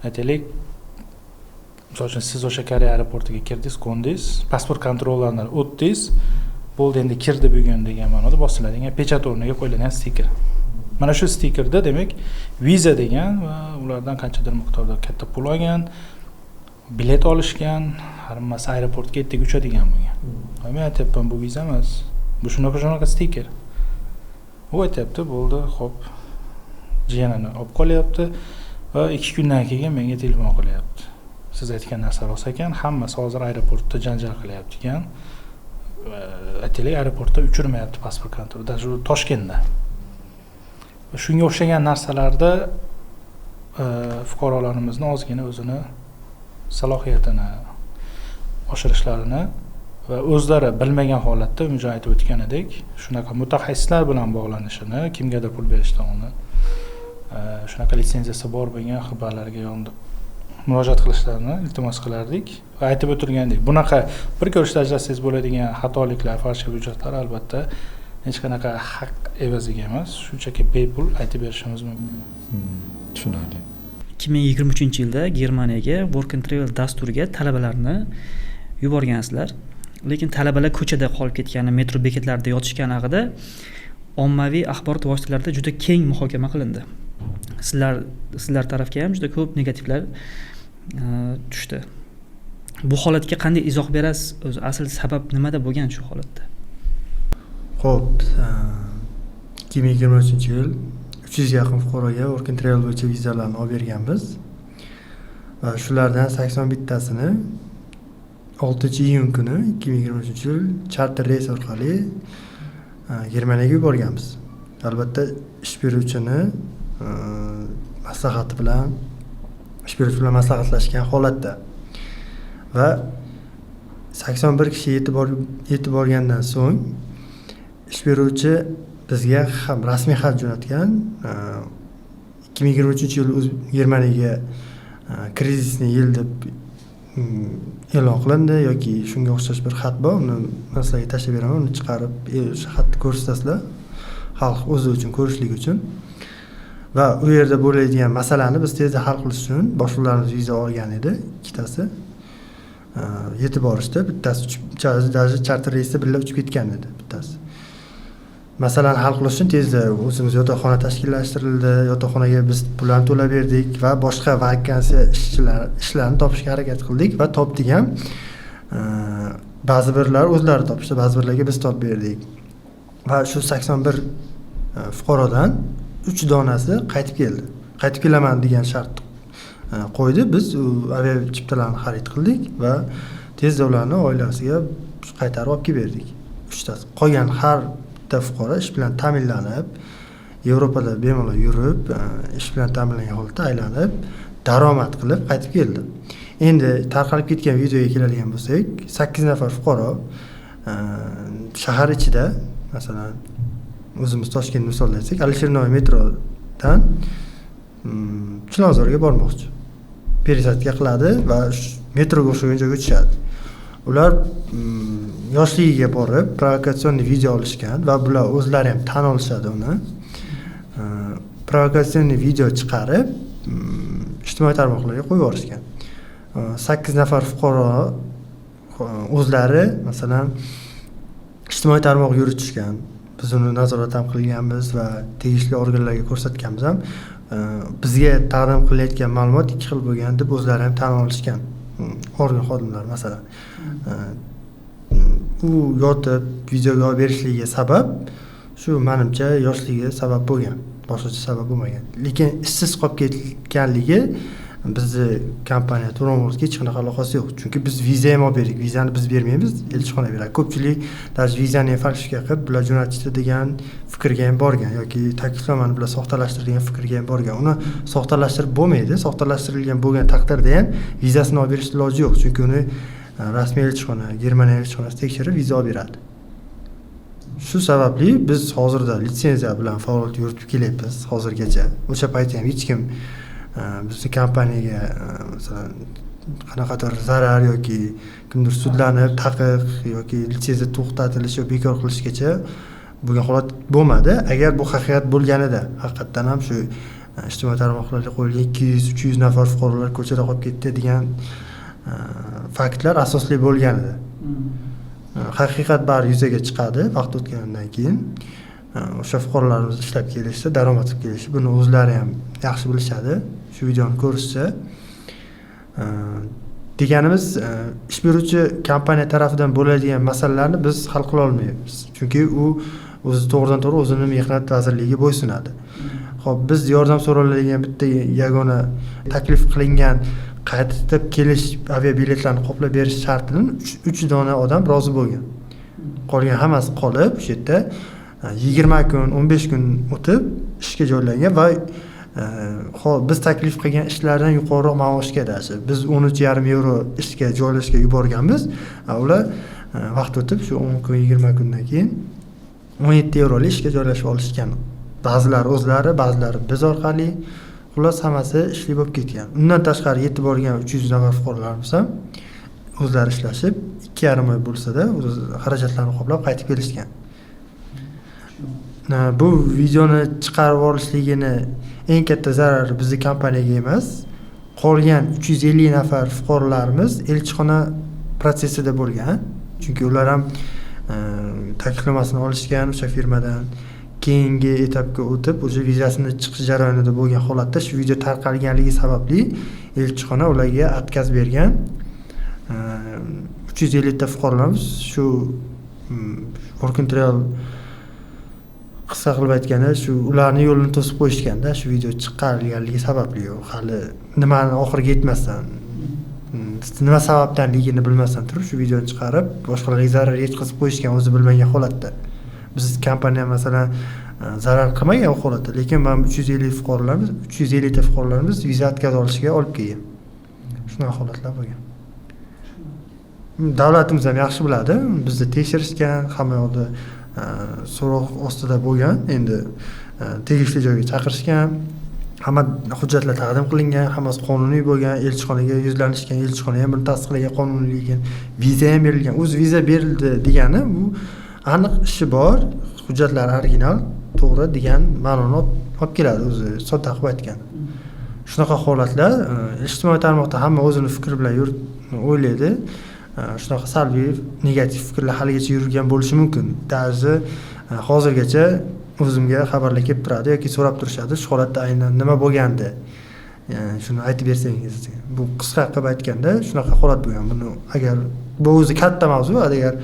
Aytaylik, misol uchun siz o'sha Koreya aeroportiga kirdingiz, qo'ndingiz, pasport kontrollaridan o'tdingiz, bo'ldi endi kirdi bugun degan ma'noda bosiladigan pechat o'rniga qo'yilgan stiker. Mana shu stikerda demak viza degan va ulardan qanchadir miqdorda katta pul olgan, bilet olishgan, hammasi aeroportga ertaga uchadigan bo'lgan. Men aytyapman, bu viza emas, bu shunaqa stiker. U aytyapti, bo'ldi, xo'p, jiyanini olib qolyapti va 2 kundan keyin menga telefon qilyapti. Siz aytgan narsa rost ekan, hammasi hozir aeroportda janjal qilyapti ekan. Aytaylik, aeroportda uchirmayapti pasport kontroli, даже Toshkentda. Shunga o'xshagan narsalarda fuqarolarimizni ozgina o'zini salohiyatini oshirishlarini va o'zlari bilmagan holatda unja aytib o'tganidek, shunaqa mutaxassislar bilan bog'lanishini, kimgadir pul berishdan uni shunaqa litsenziyasi bor bo'lgan xabarlarga murojaat qilishlarini iltimos qilardik va aytib o'tilgandek, bunaqa bir ko'rishda ajratsangiz bo'ladigan xatoliklar, falshiy hujjatlar albatta hech qanaqa haq evaziga emas, shunchaki bepul aytib berishimiz mumkin. Tushunarli. 2023-yilda Germaniyaga Work and Travel dasturiga talabalarni yuborgansizlar. Lekin talabalar ko'chada qolib ketgani, metro bekatlarida yotishgani haqida ommaviy axborot vositalarida juda keng muhokama qilindi. Sizlar tarafga ham juda ko'p negativlar tushdi. Bu holatga qanday izoh berasiz? O'zi asl sabab nimada bo'lgan shu holatda? Xo'p, 2023-yil 300 ga yaqin fuqaroga Work and Travel bo'yicha vizalarni olib berganmiz. Va shulardan 81 tasini 6-iyun kuni 2023-yil charter reys orqali Germaniyaga yuborganmiz. Albatta ish beruvchini maslahati bilan, ish beruvchi bilan maslahatlashgan holatda. Va 81 kishi yetib borgandan so'ng ish beruvchi bizga ham rasmiy xat jo'natgan. 2023-yil Germaniyaga krizisni yil deb e'lon qilindi yoki shunga o'xshash bir xat bor, uni men sizlarga tashlab beraman, uni chiqarib o'sha xatni ko'rsatasizlar, xalq o'zi uchun ko'rishligi uchun. Va u yerda bo'ladigan masalani biz tezda hal qilish uchun boshliqlarimiz viza olgan edi, ikkitasi. Yetib borishdi, bittasi даже charter reysda birga uchib ketgan edi, bittasi. Masalani hal qilish uchun tezda o'zimiz yotoqxona tashkillashtirildi, yotoqxonaga biz pullarni to'lab berdik va boshqa vakansiya ishlarni topishga harakat qildik va topdik ham. Ba'zi birlar o'zlari topishdi, ba'zi birlarga biz topib berdik. Va shu 81 fuqarodan 3 donasi qaytib keldi. Qaytib kelaman degan shart qo'ydi. Biz avia chiptalarni xarid qildik va tezda ularni oilasiga qaytarib olib kelib berdik. 3 tasi. Qolgan har bitta fuqaro ish bilan ta'minlanib, Yevropada bemalol yurib, ish bilan ta'minlangan holatda aylanib, daromad qilib qaytib keldi. Endi tarqalib ketgan videoga keladigan bo'lsak, 8 nafar fuqaro shahar ichida, masalan, o'zimiz Toshkent misolida aytsak, Alisher Navoiy metrodan Chilonzorga bormoqchi. пересадка qiladi va metroga o'xshagan joyga tushadi. Ular yoshligiga borib provokatsion video olishgan va bular o'zlari ham tan olishadi uni. Provokatsion video chiqarib ijtimoiy tarmoqlarga qo'yib yuborishgan. 8 nafar fuqaro o'zlari masalan ijtimoiy tarmoq yuritishgan. Biz uni nazorat ham qilganmiz va tegishli organlarga ko'rsatganmiz ham. Bizga taqdim qilayotgan ma'lumot ikki xil bo'lgan deb o'zlari ham tan olishgan. Organ xodimlari masalan. U yotib videoga olib berishligiga sabab shu menimcha yoshligi sabab bo'lgan. Boshqa sabab bo'lmagan. Lekin ishsiz qolib ketganligi bizni kompaniya To'ramurga hech qanaqa aloqasi yo'q. Chunki biz viza ham olib berdik. Vizani biz bermaymiz, elchixona beradi. Ko'pchilik даже vizani falshifika qilib bular jo'natishdi degan fikrga ham borgan yoki taklifnomani bular soxtalashtirgan fikrga ham borgan. Uni soxtalashtirib bo'lmaydi. Soxtalashtirilgan bo'lgan taqdirda ham vizasini olib berish iloji yo'q. Chunki uni rasmiy elchixona, Germaniya elchixonasi tekshirib viza olib beradi. Shu sababli biz hozirda litsenziya bilan faoliyat yuritib kelyapmiz hozirgacha. O'sha paytda ham hech kim bizni kompaniyaga masalan qanaqadir zarar yoki kimdir sudlanib taqiq yoki litsenziya to'xtatilishi yoki bekor qilishgacha bo'lgan holat bo'lmadi. Agar bu haqiqat bo'lganida, haqiqatdan ham shu ijtimoiy tarmoqlarga qo'yilgan 200-300 nafar fuqarolar ko'chada qolib ketdi degan faktlar asosli bo'lganida. Haqiqat bari yuzaga chiqadi vaqt o'tganidan keyin. O'sha fuqarolarimiz ishlab kelishsa, daromad qilib kelishi, buni o'zlari ham yaxshi bilishadi. Shu videoni ko'rishsa, deganimiz ish beruvchi kompaniya tarafidan bo'ladigan masalalarni biz hal qila olmaymiz. Chunki u o'zi to'g'ridan to'g'ri o'zini mehnat vazirligiga bo'ysunadi. Xo'p, biz yordam so'raladigan bitta yagona taklif qilingan qaytib kelish aviabiletlarni qoplab berish shartidan 3 dona odam rozi bo'lgan. Qolgan hammasi qolib, o'sha yerda 20 kun, 15 kun o'tib ishga joylangan va biz taklif qilgan ishlardan yuqoriroq maoshga dashi. Biz 13,5 euro ishga joylashga yuborganmiz. Ular vaqt o'tib shu 10 kun, 20 kundan keyin 17 euro ishga joylashib olishgan. Ba'zilari o'zlari, ba'zilari biz orqali, xullas hammasi ishli bo'lib ketgan. Undan tashqari yetib borgan 300 nafar fuqarolarimiz ham o'zlari ishlashib 2,5 oy bo'lsa-da, o'z xarajatlarini qoplab qaytib kelishgan. Bu videoni chiqarib olishligini eng katta zarari bizning kompaniyaga emas, qolgan 350 nafar fuqarolarimiz elchixona protsessida bo'lgan. Chunki ular ham taklifnomasini olishgan o'sha firmadan, keyingi etapga o'tib, o'sha vizasini chiqish jarayonida bo'lgan holatda shu video tarqalganligi sababli elchixona ularga отказ bergan. 350 ta fuqarolarimiz shu working trial qisqa qilib aytganda shu ularning yo'lini to'sib qo'yishganda shu video chiqarilganligi sababli hali nimani oxiriga yetmasdan nima sababdanligini bilmasdan turib shu videoni chiqarib boshqalarga zarar yetkazib qo'yishgan o'zi bilmagan holatda. Biz kompaniya masalan zarar qilmagan u holatda, lekin mana 350 ta fuqarolarimiz viza отказ olishiga olib kelgan. Shunaqa holatlar bo'lgan. Davlatimiz ham yaxshi biladi. Bizni tekshirishgan, hamma yoqda so'roq ostida bo'lgan. Endi tegishli joyga chaqirishgan, hamma hujjatlar taqdim qilingan, hammasi qonuniy bo'lgan, elchixonaga yuzlanishgan, elchixona ham buni tasdiqlagan qonuniyligini, viza ham berilgan. O'zi viza berildi degani bu aniq ishi bor, hujjatlar original, to'g'ri degan ma'noni olib keladi o'zi sodda qilib aytgan. Shunaqa holatlar ijtimoiy tarmoqda hamma o'zini fikri bilan o'ylaydi. Shunaqa salbiy, negativ fikrlar haligacha yurgan bo'lishi mumkin. Даже hozirgacha o'zimga xabarlar kelib turadi yoki so'rab turishadi, shu holatda aynan nima bo'lgandi. Shuni aytib bersangiz. Bu qisqa qilib aytganda shunaqa holat bo'lgan. Buni agar bu o'zi katta mavzu, agar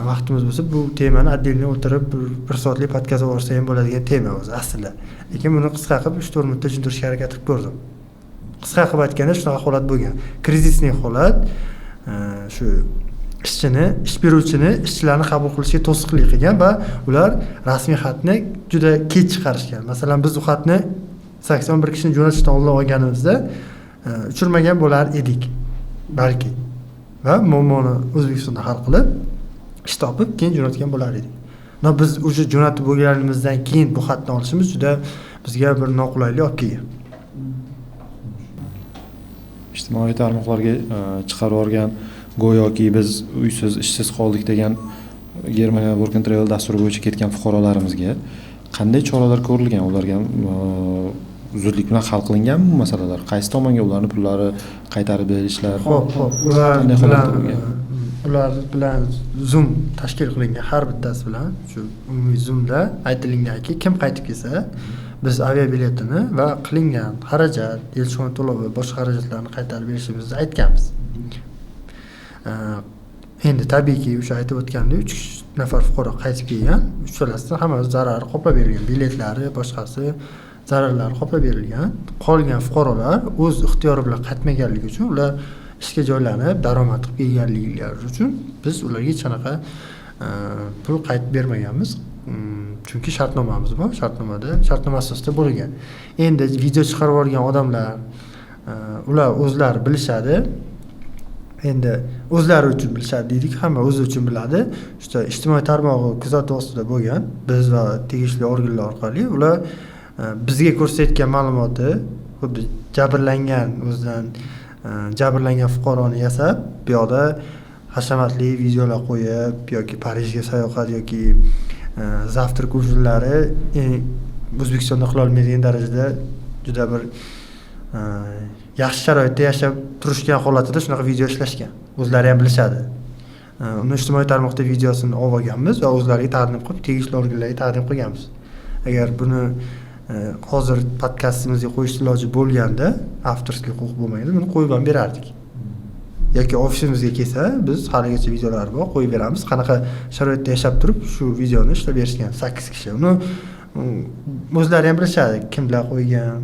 vaqtimiz bo'lsa bu temani отдельно o'tirib bir soatlik podkast olsa ham bo'ladigan tema o'zi aslida. Lekin buni qisqa qilib 3-4 minutda tushuntirishga harakat qilib ko'rdim. Qisqa qilib aytganda shunaqa holat bo'lgan. Krizisli holat, shu ish beruvchini ishchilarni qabul qilishga to'siqlik qilgan va ular rasmiy xatni juda kech chiqarishgan. Masalan, biz u xatni 81 kishini jo'natishdan oldin olganimizda uchirmagan bo'lar edik, balki. Va muammoni O'zbekistonda hal qilib, ish topib, keyin jo'natgan bo'lar edik. Biz o'sha jo'natib bo'lganimizdan keyin bu xatni olishimiz juda bizga bir noqulaylik olib kelgan. ijtimoiy tarmoqlarga chiqarib yuborgan go'yoki biz uysiz ishsiz qoldik degan Germania Work and Travel dasturi bo'yicha ketgan fuqarolarimizga qanday choralar ko'rilgan, ularga zudlik bilan hal qilinganmi bu masalalar? Qaysi tomonga ularning pullari qaytarib berishlar? Xo'p, ular bilan Zoom tashkil qilingan, har bittasi bilan shu umumiy Zoomda aytilinganki, kim qaytib kelsa, biz aviabiletini va qilingan xarajat, elchixona to'lovi va boshqa xarajatlarni qaytarib berishimizni aytganmiz. Endi tabiiyki, o'sha aytib o'tgandek, 3 nafar fuqaro qaytib kelgan, uchalasidan hammasi zarari qoplab berilgan, biletlari, boshqasi zararlari qoplab berilgan. Qolgan fuqarolar o'z ixtiyori bilan qaytmaganligi uchun ular ishga joylanib, daromad qilib kelganliklari uchun biz ularga hech qanaqa pul qaytib bermaganmiz. Chunki shartnomamiz bor, shartnoma asosida bo'lgan. Endi video chiqarib yuborgan odamlar ular o'zlari bilishadi. Endi o'zlari uchun bilishadi deydik, hamma o'zi uchun biladi. O'sha ijtimoiy tarmog'i kuzatuv ostida bo'lgan, biz va tegishli organlar orqali ular bizga ko'rsatgan ma'lumoti, xuddi jabrlangan o'zidan jabrlangan fuqaroni yasab, bu yoqda hashamatli videolar qo'yib yoki Parijga sayohat yoki zavtrak ujunlari O'zbekistonda qila olmaydigan darajada juda bir yaxshi sharoitda yashab turishgan holatida shunaqa video ishlashgan. O'zlari ham bilishadi. Uni ijtimoiy tarmoqda videosini olib olganmiz va o'zlariga taqdim qilib, tegishli organlarga taqdim qilganmiz. Agar buni hozir podkastimizga qo'yish iloji bo'lganda, avtorskiy huquq bo'lmaydi, buni qo'yib ham berardik. Yoki ofisimizga kelsa, biz haligacha videolar bor, qo'yib beramiz. Qanaqa sharoitda yashab turib shu videoni ishlab berishgan 8 kishi. Uni o'zlari ham bilishadi, kimlar qo'ygan,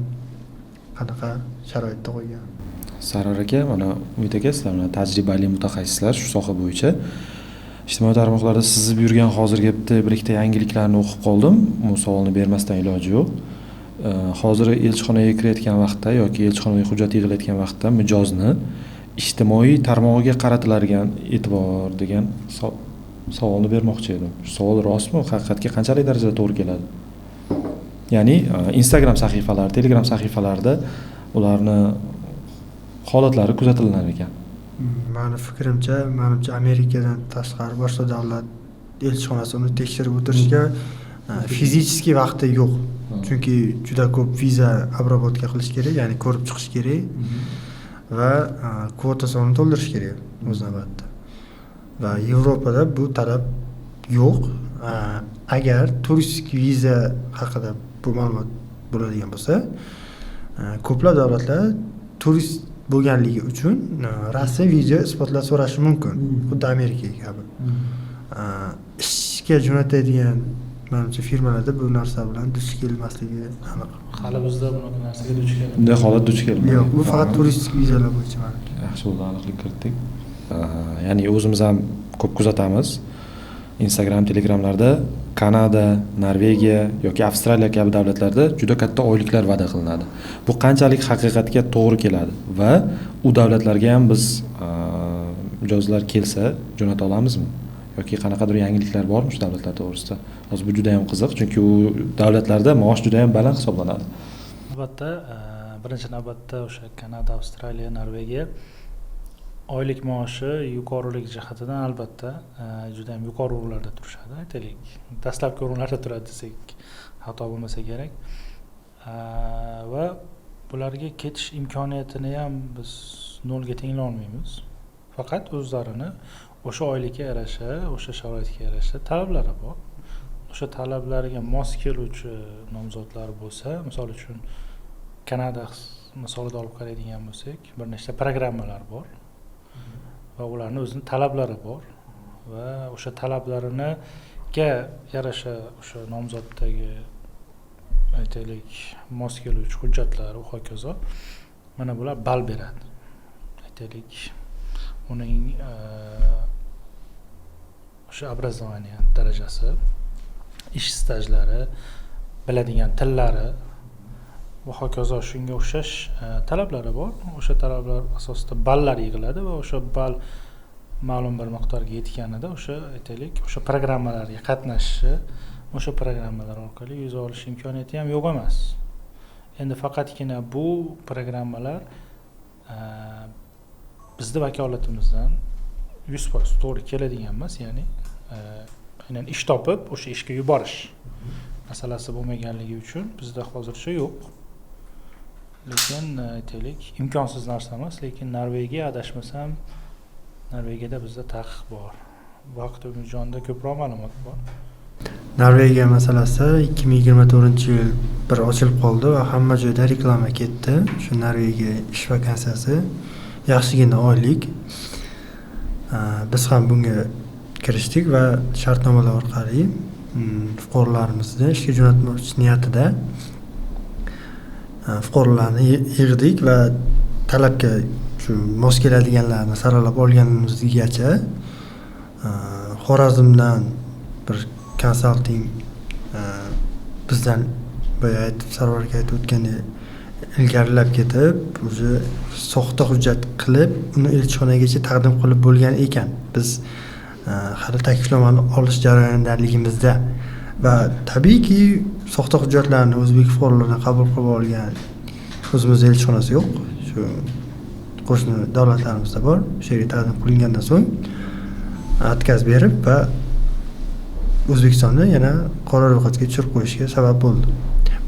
qanaqa sharoitda qo'ygan. Sarar aka, mana Umid aka, sizlar tajribali mutaxassislar shu soha bo'yicha. Ijtimoiy tarmoqlarda sizib yurgan hozirgi bir ikkita yangiliklarni o'qib qoldim. Bu savolni bermasdan iloji yo'q. Hozir elchixonaga kirayotgan vaqtda yoki elchixonaga hujjat yig'ilayotgan vaqtda mijozni ijtimoiy tarmog'iga qaratiladigan e'tibor degan savolni bermoqchi edim. Shu savol rostmi? Haqiqatga qanchalik darajada to'g'ri keladi? Ya'ni Instagram sahifalari, Telegram sahifalarida ularni holatlari kuzatilar ekan. Mani fikrimcha, Amerikadan tashqari boshqa davlat elchixonasi uni tekshirib o'tirishga fizически vaqti yo'q. Chunki juda ko'p viza обработка qilish kerak, ya'ni ko'rib chiqish kerak va kvota sonini to'ldirish kerak o'z navbatida. Va Yevropada bu talab yo'q. Agar turistik viza haqida bu ma'lumot bo'ladigan bo'lsa, ko'plab davlatlar turist bo'lganligi uchun rasmiy video isbotlab so'rashi mumkin. Xuddi Amerika kabi. Ishga jo'natadigan menimcha firmalarda bu narsa bilan duch kelmasligi aniq. Hali bizda bunaqa narsaga duch kelmadik. Bunday holat duch kelmadi. Yo'q, bu faqat turistik vizalar bo'yicha mana. Yaxshi bo'ldi, aniqlik kiritdik. Ya'ni o'zimiz ham ko'p kuzatamiz. Instagram, Telegramlarda Kanada, Norvegiya yoki Avstraliya kabi davlatlarda juda katta oyliklar va'da qilinadi. Bu qanchalik haqiqatga to'g'ri keladi va u davlatlarga ham biz mijozlar kelsa jo'nata olamizmi? Yoki qanaqadir yangiliklar bormi shu davlatlar to'g'risida? Hozir bu juda ham qiziq, chunki u davlatlarda maosh juda ham baland hisoblanadi. Albatta, birinchi navbatda o'sha Kanada, Avstraliya, Norvegiya oylik maoshi yuqorilik jihatidan albatta juda ham yuqori o'rinlarda turishadi, aytaylik. Dastlabki o'rinlarda turadi desak xato bo'lmasa kerak. Va bularga ketish imkoniyatini ham biz nolga tenglay olmaymiz. Faqat o'zlarini o'sha oylikka yarasha, o'sha sharoitga yarasha talablari bor. O'sha talablarga mos keluvchi nomzodlar bo'lsa, misol uchun Kanada misolida olib qaraydigan bo'lsak, bir nechta programmalar bor. Va ularning o'zining talablari bor va o'sha talablarga yarasha o'sha nomzoddagi aytaylik mos keluvchi hujjatlar va hokazo mana bular ball beradi. Aytaylik uning o'sha образование darajasi, ish stajlari, biladigan tillari va hokazo shunga o'xshash talablari bor. O'sha talablar asosida ballar yig'iladi va o'sha ball ma'lum bir miqdorga yetganida o'sha aytaylik o'sha programmalarga qatnashishi, o'sha programmalar orqali yuza olish imkoniyati ham yo'q emas. Endi faqatgina bu programmalar bizni vakolatimizdan 100% to'g'ri keladigan emas, ya'ni aynan ish topib o'sha ishga yuborish masalasi bo'lmaganligi uchun bizda hozircha yo'q. Lekin aytaylik, imkonsiz narsa emas, lekin Norvegiya adashmasam, Norvegiyada bizda taqiq bor. Vaqt Umidjonda ko'proq ma'lumot bor. Norvegiya masalasi 2024-yil bir ochilib qoldi va hamma joyda reklama ketdi. Shu Norvegiya ish vakansiyasi yaxshigina oylik. Biz ham bunga kirishdik va shartnomalar orqali fuqarolarimizni ishga jo'natmoq niyatida fuqarolarni yig'dik va talabga shu mos keladiganlarni saralab olganimizgacha Xorazmdan bir konsalting bizdan boya Sarvar aka aytib o'tgandek ilgarilab ketib, o'zi soxta hujjat qilib, uni elchixonagacha taqdim qilib bo'lgan ekan. Biz hali taklifnomani olish jarayonidaligimizda va tabiiyki soxta hujjatlarni o'zbek fuqarolaridan qabul qilib olgan o'zimizda elchixonasi yo'q. Shu qo'shni davlatlarimizda bor. O'sha yerga taqdim qilingandan so'ng отказ berib va O'zbekistonni yana qora ro'yxatga tushirib qo'yishga sabab bo'ldi.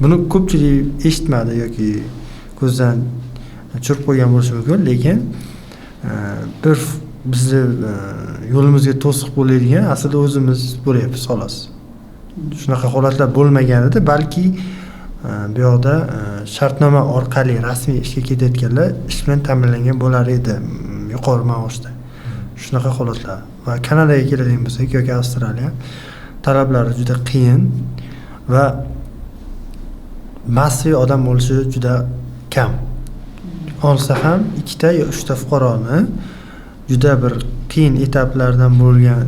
Buni ko'pchilik eshitmadi yoki ko'zdan tushirib qo'ygan bo'lishi mumkin, lekin bir bizni yo'limizga to'siq bo'ladigan aslida o'zimiz bo'lyapmiz xolos. Shunaqa holatlar bo'lmaganida, balki bu yoqda shartnoma orqali rasmiy ishga ketayotganlar ish bilan ta'minlangan bo'lar edi yuqori maoshda. Shunaqa holatlar. Va Kanadaga keladigan bo'lsak yoki Avstraliya, talablari juda qiyin va massiv odam bo'lishi juda kam. Olsa ham 2 ta yo 3 ta fuqaroni juda bir qiyin etaplardan bo'lgan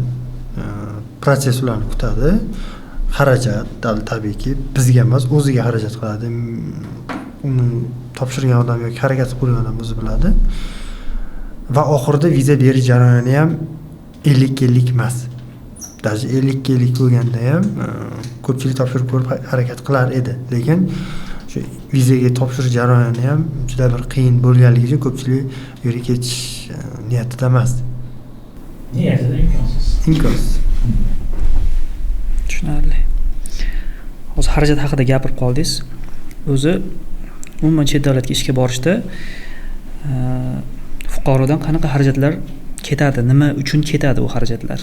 proses ularni kutadi. Xarajat tabiiyki bizga emas, o'ziga xarajat qiladi. Uni topshirgan odam yoki harakat qilgan odam o'zi biladi. Va oxirida viza berish jarayoni ham 50-50 emas. Даже 50-50 bo'lganda ham ko'pchilik topshirib ko'rib harakat qilar edi. Lekin shu vizaga topshirish jarayoni ham juda bir qiyin bo'lganligi uchun ko'pchilik bu yerga ketish niyatida emas. Niyatida imkonsiz. Imkonsiz. Tushunarli. Hozir xarajat haqida gapirib qoldingiz. O'zi umuman chet davlatga ishga borishda fuqarodan qanaqa xarajatlar ketadi? Nima uchun ketadi u xarajatlar?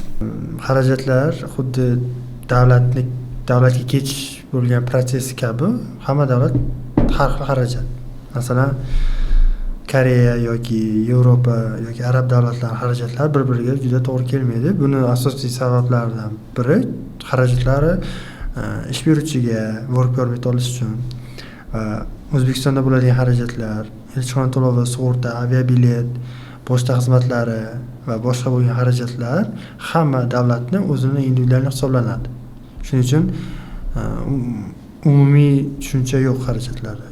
Xarajatlar xuddi davlatga ketish bo'lgan protsess kabi hamma davlat har xil xarajat. Masalan, Koreya yoki Yevropa yoki arab davlatlari xarajatlari bir-biriga juda to'g'ri kelmaydi. Buni asosiy sabablaridan biri xarajatlari ish beruvchiga work permit olish uchun va O'zbekistonda bo'ladigan xarajatlar, elchixona to'lovi, sug'urta, aviabilet, pochta xizmatlari va boshqa bo'lgan xarajatlar hamma davlatning o'zini individual hisoblanadi. Shuning uchun umumiy tushuncha yo'q xarajatlarda.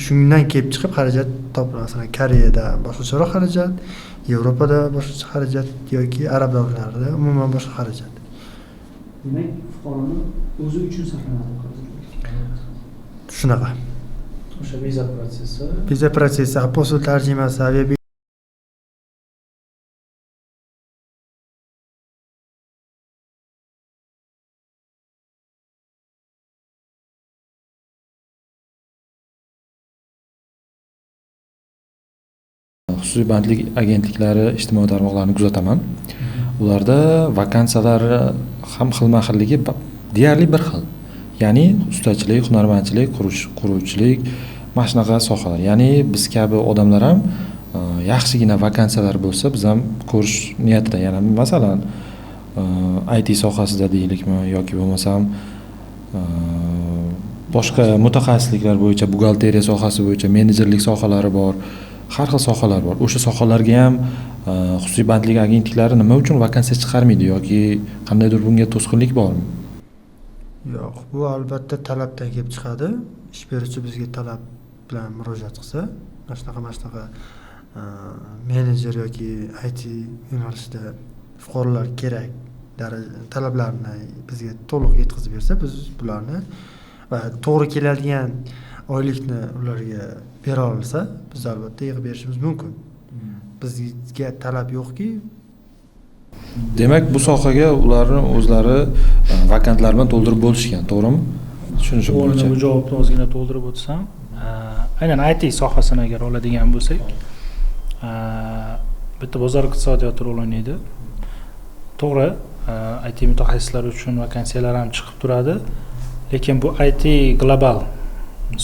Shundan kelib chiqib xarajat topiladi. Masalan, Koreyada boshqacharoq xarajat, Yevropada boshqacha xarajat yoki arab davlatlarida umuman boshqa xarajat. Demak, fuqaroni o'zi uchun sarflanadi xarajatlar. Shunaqa. O'sha viza protsessi. Viza protsessi, apostol tarjimasi, aviabilet Xususiy bandlik agentliklari ijtimoiy tarmoqlarni kuzataman. Ularda vakansiyalar ham xilma-xilligi deyarli bir xil. Ya'ni ustachilik, hunarmandchilik, quruvchilik, mana shunaqa sohalar. Ya'ni biz kabi odamlar ham yaxshigina vakansiyalar bo'lsa, biz ham ko'rish niyatida. Ya'ni masalan, IT sohasida deylikmi yoki bo'lmasam boshqa mutaxassisliklar bo'yicha, buxgalteriya sohasi bo'yicha menejerlik sohalari bor. Har xil sohalar bor. O'sha sohalarga ham xususiy bandlik agentliklari nima uchun vakansiya chiqarmaydi yoki qandaydir bunga to'sqinlik bormi? yo'q, bu albatta talabdan kelib chiqadi. Ish beruvchi bizga talab bilan murojaat qilsa, mana shunaqa menejer yoki IT yo'nalishida fuqarolar kerak talablarni bizga to'liq yetkazib bersa, biz bularni va to'g'ri keladigan oylikni ularga bera olsa, biz albatta yig'ib berishimiz mumkin. Bizga talab yo'qki, Demak, bu sohaga ularni o'zlari vakantlar bilan to'ldirib bo'lishgan, to'g'rimi? Tushunishim O'rnida bo'yicha. bu javobni ozgina to'ldirib o'tsam, aynan IT sohasini agar oladigan bo'lsak, bitta bozor iqtisodiyoti rol o'ynaydi. To'g'ri, IT mutaxassislari uchun vakansiyalar ham chiqib turadi, lekin bu IT global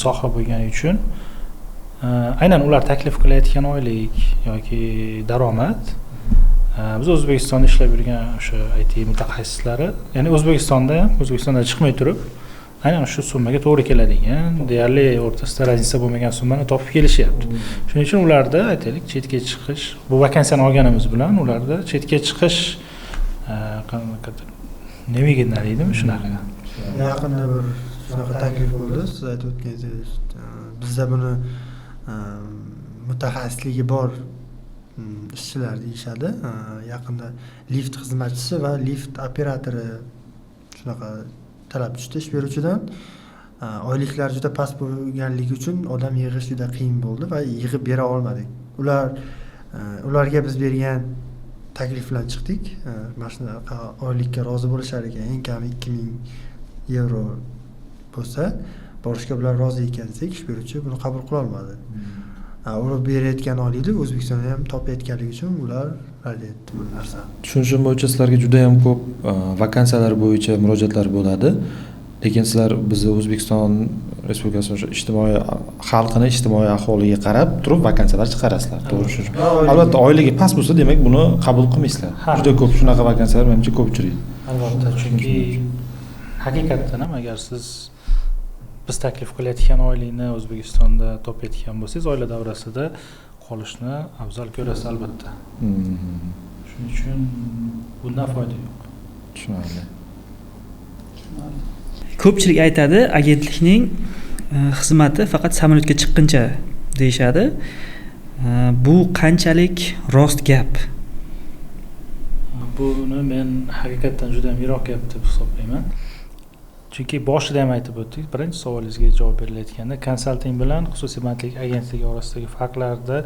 soha bo'lgani uchun aynan ular taklif qilayotgan oylik yoki daromad biz O'zbekistonda ishlab yurgan o'sha IT mutaxassislari, ya'ni O'zbekistondan chiqmay turib, aynan shu summaga to'g'ri keladigan, deyarli o'rtasida raznica bo'lmagan summani topib kelishyapti. Shuning uchun ularda aytaylik chetga chiqish, bu vakansiyani olganimiz bilan ularda chetga chiqish navigina deydimi shunaqa. yaqinda bir shunaqa taklif bo'ldi, siz aytib o'tganingizdek, bizda buni mutaxassisligi bor ishchilar deyishadi. Yaqinda lift xizmatchisi va lift operatori shunaqa talab tushdi ish beruvchidan. Oyliklar juda past bo'lganligi uchun odam yig'ish juda qiyin bo'ldi va yig'ib bera olmadik. Ularga biz bergan taklif bilan chiqdik. Mana shunaqa oylikka rozi bo'lishar ekan, eng kami 2000 yevro bo'lsa, borishga bular rozi ekan desak, ish beruvchi buni qabul qila olmadi. Ular berayotgan oylikni O'zbekistonda ham topayotganligi uchun ular rad etdi bu narsani. Tushunishim bo'yicha sizlarga juda ham ko'p vakansiyalar bo'yicha murojaatlar bo'ladi. Lekin sizlar bizni O'zbekiston Respublikasi o'sha ijtimoiy xalqini ijtimoiy ahvoliga qarab turib vakansiyalar chiqarasizlar. To'g'ri tushunishim. Albatta oyligi past bo'lsa, demak buni qabul qilmaysizlar. Juda ko'p shunaqa vakansiyalar menimcha ko'p uchraydi. Albatta, chunki haqiqatdan ham agar siz biz taklif qilayotgan oylikni O'zbekistonda topayotgan bo'lsangiz, oila davrasida qolishni afzal ko'rasiz albatta. Shuning uchun bundan foyda yo'q. Tushunarli. Ko'pchilik aytadi, agentlikning xizmati faqat samolyotga chiqquncha deyishadi. Bu qanchalik rost gap? Buni men haqiqatdan juda ham yiroq gap deb hisoblayman. Chunki boshida ham aytib o'tdik, birinchi savolingizga javob berilayotganda konsalting bilan xususiy bandlik agentligi orasidagi farqlarni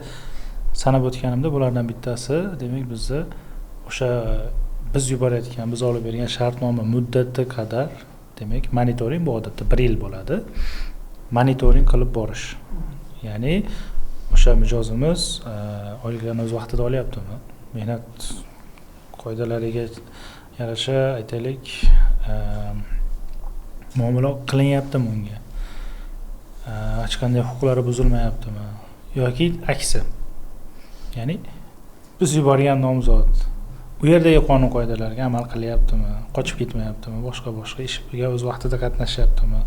sanab o'tganimda, bulardan bittasi, demak bizni o'sha biz yuborayotgan, biz olib bergan shartnoma muddati qadar, demak monitoring bu odatda 1 yil bo'ladi. Monitoring qilib borish. Ya'ni o'sha mijozimiz oyliklarni o'z vaqtida olyaptimi? Mehnat qoidalariga yarasha aytaylik muomala qilinyaptimi unga? Hech qanday huquqlari buzilmayaptimi? Yoki aksi. Ya'ni biz yuborgan nomzod u yerdagi qonun qoidalarga amal qilyaptimi? Qochib ketmayaptimi? Boshqa ishga o'z vaqtida qatnashyaptimi?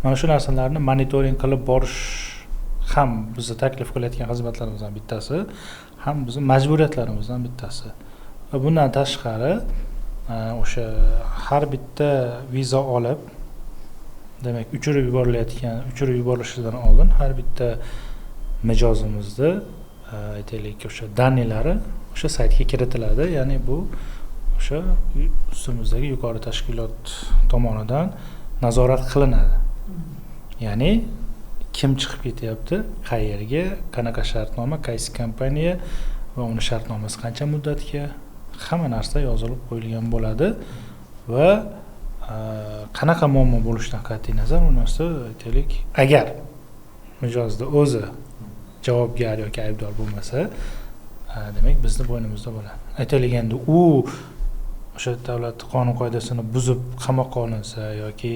Mana shu narsalarni monitoring qilib borish ham bizni taklif qilayotgan xizmatlarimizdan bittasi, ham bizning majburiyatlarimizdan bittasi. Va bundan tashqari o'sha har bitta viza olib, demak uchirib yuborilishidan oldin har bitta mijozimizni aytaylik o'sha danilari o'sha saytga kiritiladi. Ya'ni bu o'sha ustimizdagi yuqori tashkilot tomonidan nazorat qilinadi. Ya'ni kim chiqib ketyapti, qayerga, qanaqa shartnoma, qaysi kompaniya va uni shartnomasi qancha muddatga, hamma narsa yozilib qo'yilgan bo'ladi va qanaqa muammo bo'lishidan qat'iy nazar u narsa aytaylik, agar mijozda o'zi javobgar yoki aybdor bo'lmasa, demak bizni bo'ynimizda bo'ladi. Aytaylik endi u o'sha davlat qonun qoidasini buzib qamoqqa olinsa yoki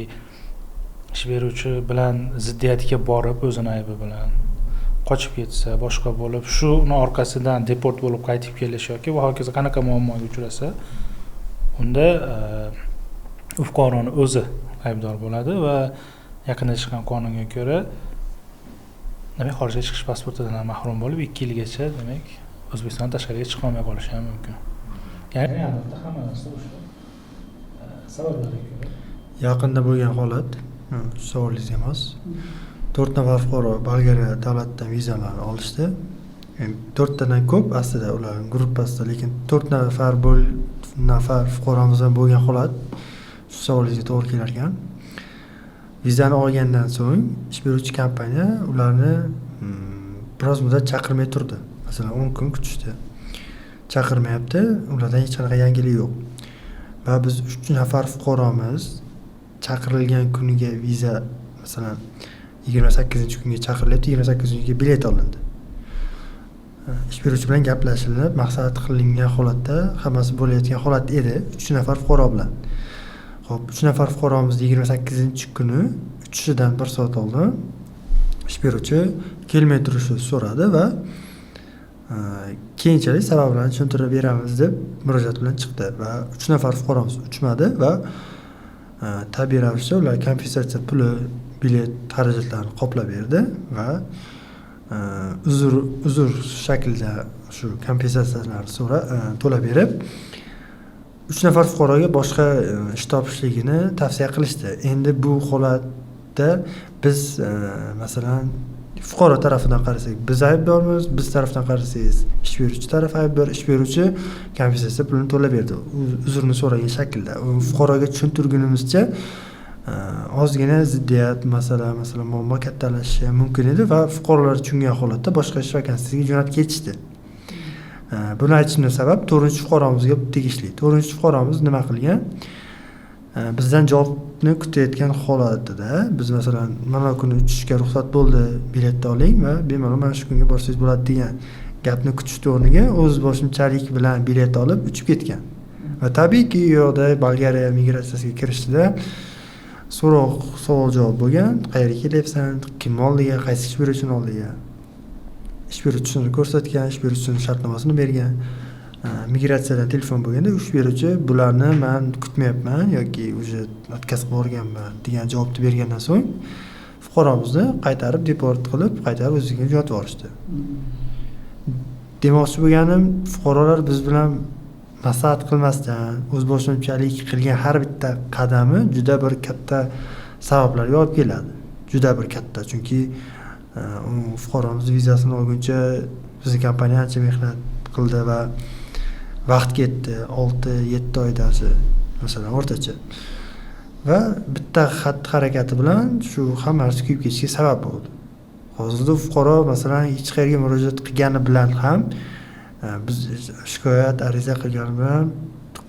ish beruvchi bilan ziddiyatga borib o'zini aybi bilan qochib ketsa, boshqa bo'lib, shuni orqasidan deport bo'lib qaytib kelish yoki va hokazo qanaqa muammoga uchrasa, unda u fuqaroni o'zi aybdor bo'ladi va yaqinda chiqqan qonunga ko'ra demak xorijga chiqish pasportidan mahrum bo'lib 2 yilgacha demak O'zbekistondan tashqariga chiqa olmay qolishi ham mumkin. Ya'ni albatta hamma narsa o'sha sabablarga ko'ra. Yaqinda bo'lgan holat, savolingiz emas. 4 nafar fuqaro Bolgariya davlatidan vizalarni olishdi. 4 tadan ko'p aslida ularning gruppasida, lekin 4 nafar fuqaromizdan bo'lgan holat shu savolingizga to'g'ri kelar ekan. vizani olgandan so'ng ish beruvchi kompaniya ularni biroz muddat chaqirmay turdi. Masalan, 10 kun kutishdi. Chaqirmayapti, ulardan hech qanaqa yangilik yo'q. Va biz 3 nafar fuqaromiz chaqirilgan kuniga viza, masalan, 28-kunga chaqirilyapti, 28-kunga bilet olindi. Ish beruvchi bilan gaplashilib, maqsad qilingan holatda hammasi bo'layotgan holat edi 3 nafar fuqaro bilan. Xo'p, 3 nafar fuqaromiz 28-kuni uchidan 1 soat oldin ish beruvchi kelmay turishni so'radi va keyinchalik sabablarini tushuntirib beramiz deb murojaat bilan chiqdi va 3 nafar fuqaromiz uchmadi va tabiiy ravishda ular kompensatsiya puli, bilet xarajatlarini qoplab berdi va uzr shaklida shu kompensatsiyalarni to'lab berib 3 nafar fuqaroga boshqa ish topishligini tavsiya qilishdi. Endi bu holatda biz masalan fuqaro tarafidan qarasak biz aybdormiz, biz tarafdan qarasangiz ish beruvchi taraf aybdor, ish beruvchi kompensatsiya pulini to'lab berdi uzrni so'ragan shaklda. Fuqaroga tushuntirgunimizcha ozgina ziddiyat masalan muammo kattalashishi mumkin edi va fuqarolar tushungan holatda boshqa ish vakansiyasiga jo'natib ketishdi. Buni aytishimning sabab 4-fuqaromizga tegishli. 4-fuqaromiz nima qilgan? Bizdan javobni kutayotgan holatida biz masalan mana kuni uchishga ruxsat bo'ldi, biletni oling va bemalol mana shu kunga borsangiz bo'ladi degan gapni kutishni o'rniga o'z boshimchalik bilan bilet olib uchib ketgan. Va tabiiyki, u yoqda Bolgariya migratsiyasiga kirishdida so'roq, savol-javob bo'lgan. Qayerga kelyapsan? Kim oldiga? Qaysi ish beruvchini oldiga? Ish beruvchisini ko'rsatgan, ish beruvchisining shartnomasini bergan. Migratsiyadan telefon bo'lganda ish beruvchi bularni men kutmayapman yoki уже отказ qilib yuborganman degan javobni bergandan so'ng fuqaromizni qaytarib deport qilib, qaytarib o'ziga jo'natib yuborishdi. Demoqchi bo'lganim, fuqarolar biz bilan maslahat qilmasdan o'zboshimchalik qilgan har bitta qadami juda bir katta sabablarga olib keladi. Juda bir katta, chunki fuqaromiz vizasini olguncha bizning kompaniya ancha mehnat qildi va vaqt ketdi, 6-7 oydasi masalan o'rtacha. Va bitta xatti harakati bilan shu hammasi kuyib ketishiga sabab bo'ldi. Hozirda fuqaro masalan hech qayerga murojaat qilgani bilan ham biz shikoyat ariza qilgani bilan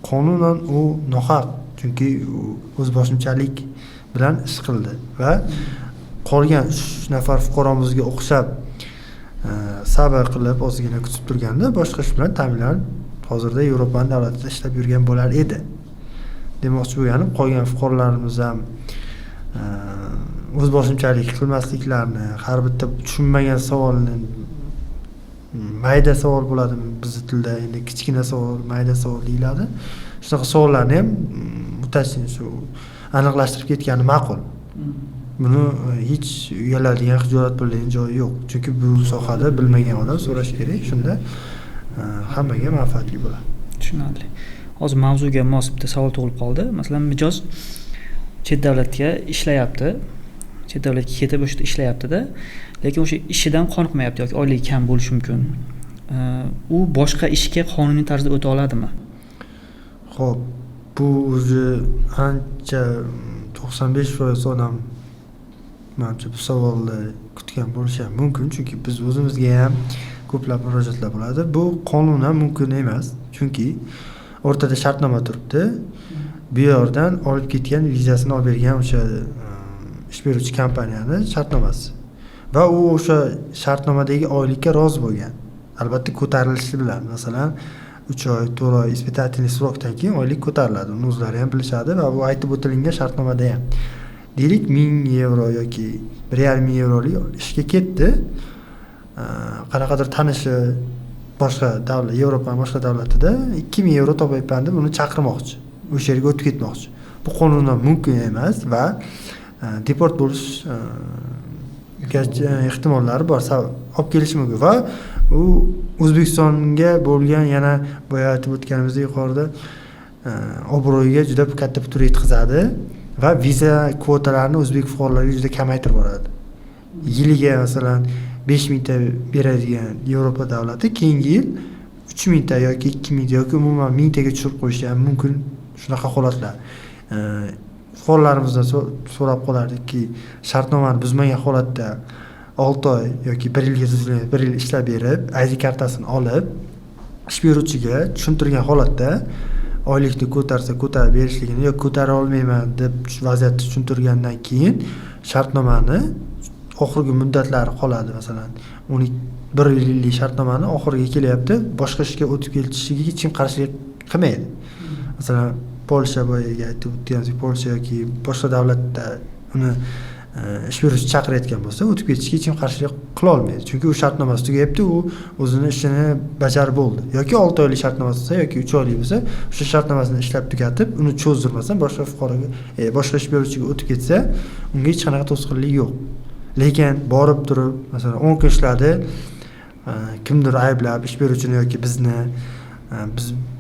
qonunan u nohaq, chunki o'zboshimchalik bilan ish qildi va qolgan 3 nafar fuqaromizga o'xshab sabr qilib ozgina kutib turganda boshqa ish bilan ta'minlanib hozirda Yevropaning davlatida ishlab yurgan bo'lar edi. Demoqchi bo'lganim, qolgan fuqarolarimiz ham o'zboshimchalik qilmasliklarini, har bitta tushunmagan savolni mayda savol bo'ladimi bizning tilda, endi kichkina savol, mayda savol deyiladi. Shunaqa savollarni ham mutaxassis shu aniqlashtirib ketgani ma'qul. Buni hech uyaladigan, xijolat bo'ladigan joyi yo'q. Chunki bu sohada bilmagan odam so'rash kerak, shunda hammaga manfaatli bo'ladi. Tushunarli. Hozir mavzuga mos bitta savol tug'ilib qoldi. Masalan, mijoz chet davlatga ishlayapti. Chet davlatga ketib o'sha yerda ishlayapti-da, lekin o'sha ishidan qoniqmayapti yoki oyligi kam bo'lishi mumkin. U boshqa ishga qonuniy tarzda o'ta oladimi? Xo'p, bu o'zi ancha 95% odam menimcha bu savolni kutgan bo'lishi ham mumkin, chunki biz o'zimizga ham ko'plab murojaatlar bo'ladi. Bu qonunan mumkin emas, chunki o'rtada shartnoma turibdi. Bu yerdan olib ketgan vizasini olib bergan o'sha ish beruvchi kompaniyani shartnomasi. Va u o'sha shartnomadagi oylikka rozi bo'lgan. Albatta ko'tarilishi bilan, masalan 3 oy, 4 oy испытательный срокdan keyin oylik ko'tariladi. Uni o'zlari ham bilishadi va bu aytib o'tilingan shartnomada ham. Deylik 1000 yevro yoki 1,5 yevrolik ishga ketdi. Qanaqadir tanishi boshqa davlat, Yevropaning boshqa davlatida 2000 yevro topayapman deb uni chaqirmoqchi. O'sha yerga o'tib ketmoqchi. Bu qonunan mumkin emas va deport bo'lish ehtimollari bor, olib kelishi mumkin va u O'zbekistonga bo'lgan yana boya aytib o'tganimizdek yuqorida obro'yiga juda katta putur yetkazadi va viza kvotalarini o'zbek fuqarolariga juda kamaytirib boradi. Yiliga masalan 5000 ta beradigan Yevropa davlati keyingi yil 3000 ta yoki 2000 ta yoki umuman 1000 taga tushirib qo'yishi ham mumkin. Shunaqa holatlar. fuqarolarimizdan so'rab qolardikki, shartnomani buzmagan holatda 6 oy yoki 1 yilga tuzilgan 1 yil ishlab berib, ID kartasini olib, ish beruvchiga tushuntirgan holatda oylikni ko'tarsa ko'tarib berishligini yoki ko'tara olmayman deb vaziyatni tushuntirgandan keyin shartnomani oxirgi muddatlari qoladi. Masalan, 1 yillik shartnomani oxiriga kelyapti, boshqa ishga o'tib ketishiga hech kim qarshilik qilmaydi. Masalan, Polsha boyaga aytib o'tganimizdek, Polsha yoki boshqa davlatda uni ish beruvchi chaqirayotgan bo'lsa, o'tib ketishga hech kim qarshilik qila olmaydi. Chunki u shartnomasi tugayapti, u o'zini ishini bajarib bo'ldi. Yoki 6 oylik shartnomasi bo'lsa yoki 3 oylik bo'lsa, o'sha shartnomasini ishlab tugatib, uni cho'zdirmasdan boshqa fuqaroga, boshqa ish beruvchiga o'tib ketsa, unga hech qanaqa to'sqinlik yo'q. Lekin borib turib, masalan, 10 kun ishladi, kimdir ayblab ish beruvchini yoki bizni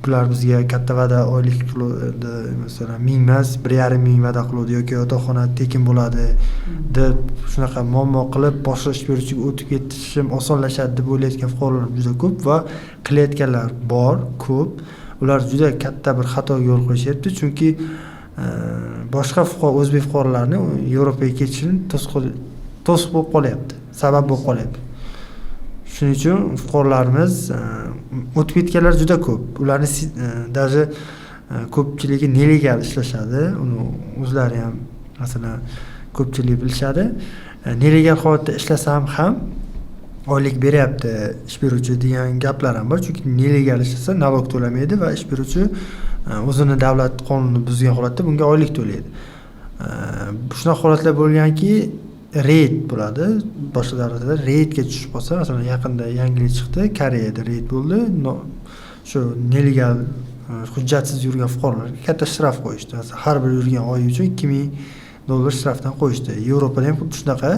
bular bizga katta va'da oylik qildi, masalan 1000 emas 1,5 ming va'da qildi yoki yotoqxona tekin bo'ladi deb shunaqa muammo qilib boshqa ish beruvchiga o'tib ketishim osonlashadi deb o'ylayotgan fuqarolar juda ko'p va qilayotganlar bor, ko'p. Ular juda katta bir xatoga yo'l qo'yishyapti, chunki boshqa o'zbek fuqarolarini Yevropaga ketishini to'siq bo'lib qolyapti, sabab bo'lib qolyapti. Shuning uchun fuqarolarimiz o'tib ketganlar juda ko'p. Ularni даже ko'pchiligi nelegal ishlashadi. Uni o'zlari ham masalan ko'pchilik bilishadi. Nelegal holatda ishlasam ham oylik beryapti ish beruvchi degan gaplar ham bor. Chunki nelegal ishlasa nalog to'lamaydi va ish beruvchi o'zini davlat qonunini buzgan holatda bunga oylik to'laydi. Shunaqa holatlar bo'lganki, reyd bo'ladi. Boshqa davlatlarda reydga tushib qolsa, masalan, yaqinda yangilik chiqdi, Koreyada reyd bo'ldi. Shu nelegal hujjatsiz yurgan fuqarolarga katta shtraf qo'yishdi. Masalan, har bir yurgan oy uchun $2000 shtrafdan qo'yishdi. Yevropada ham xuddi shunaqa,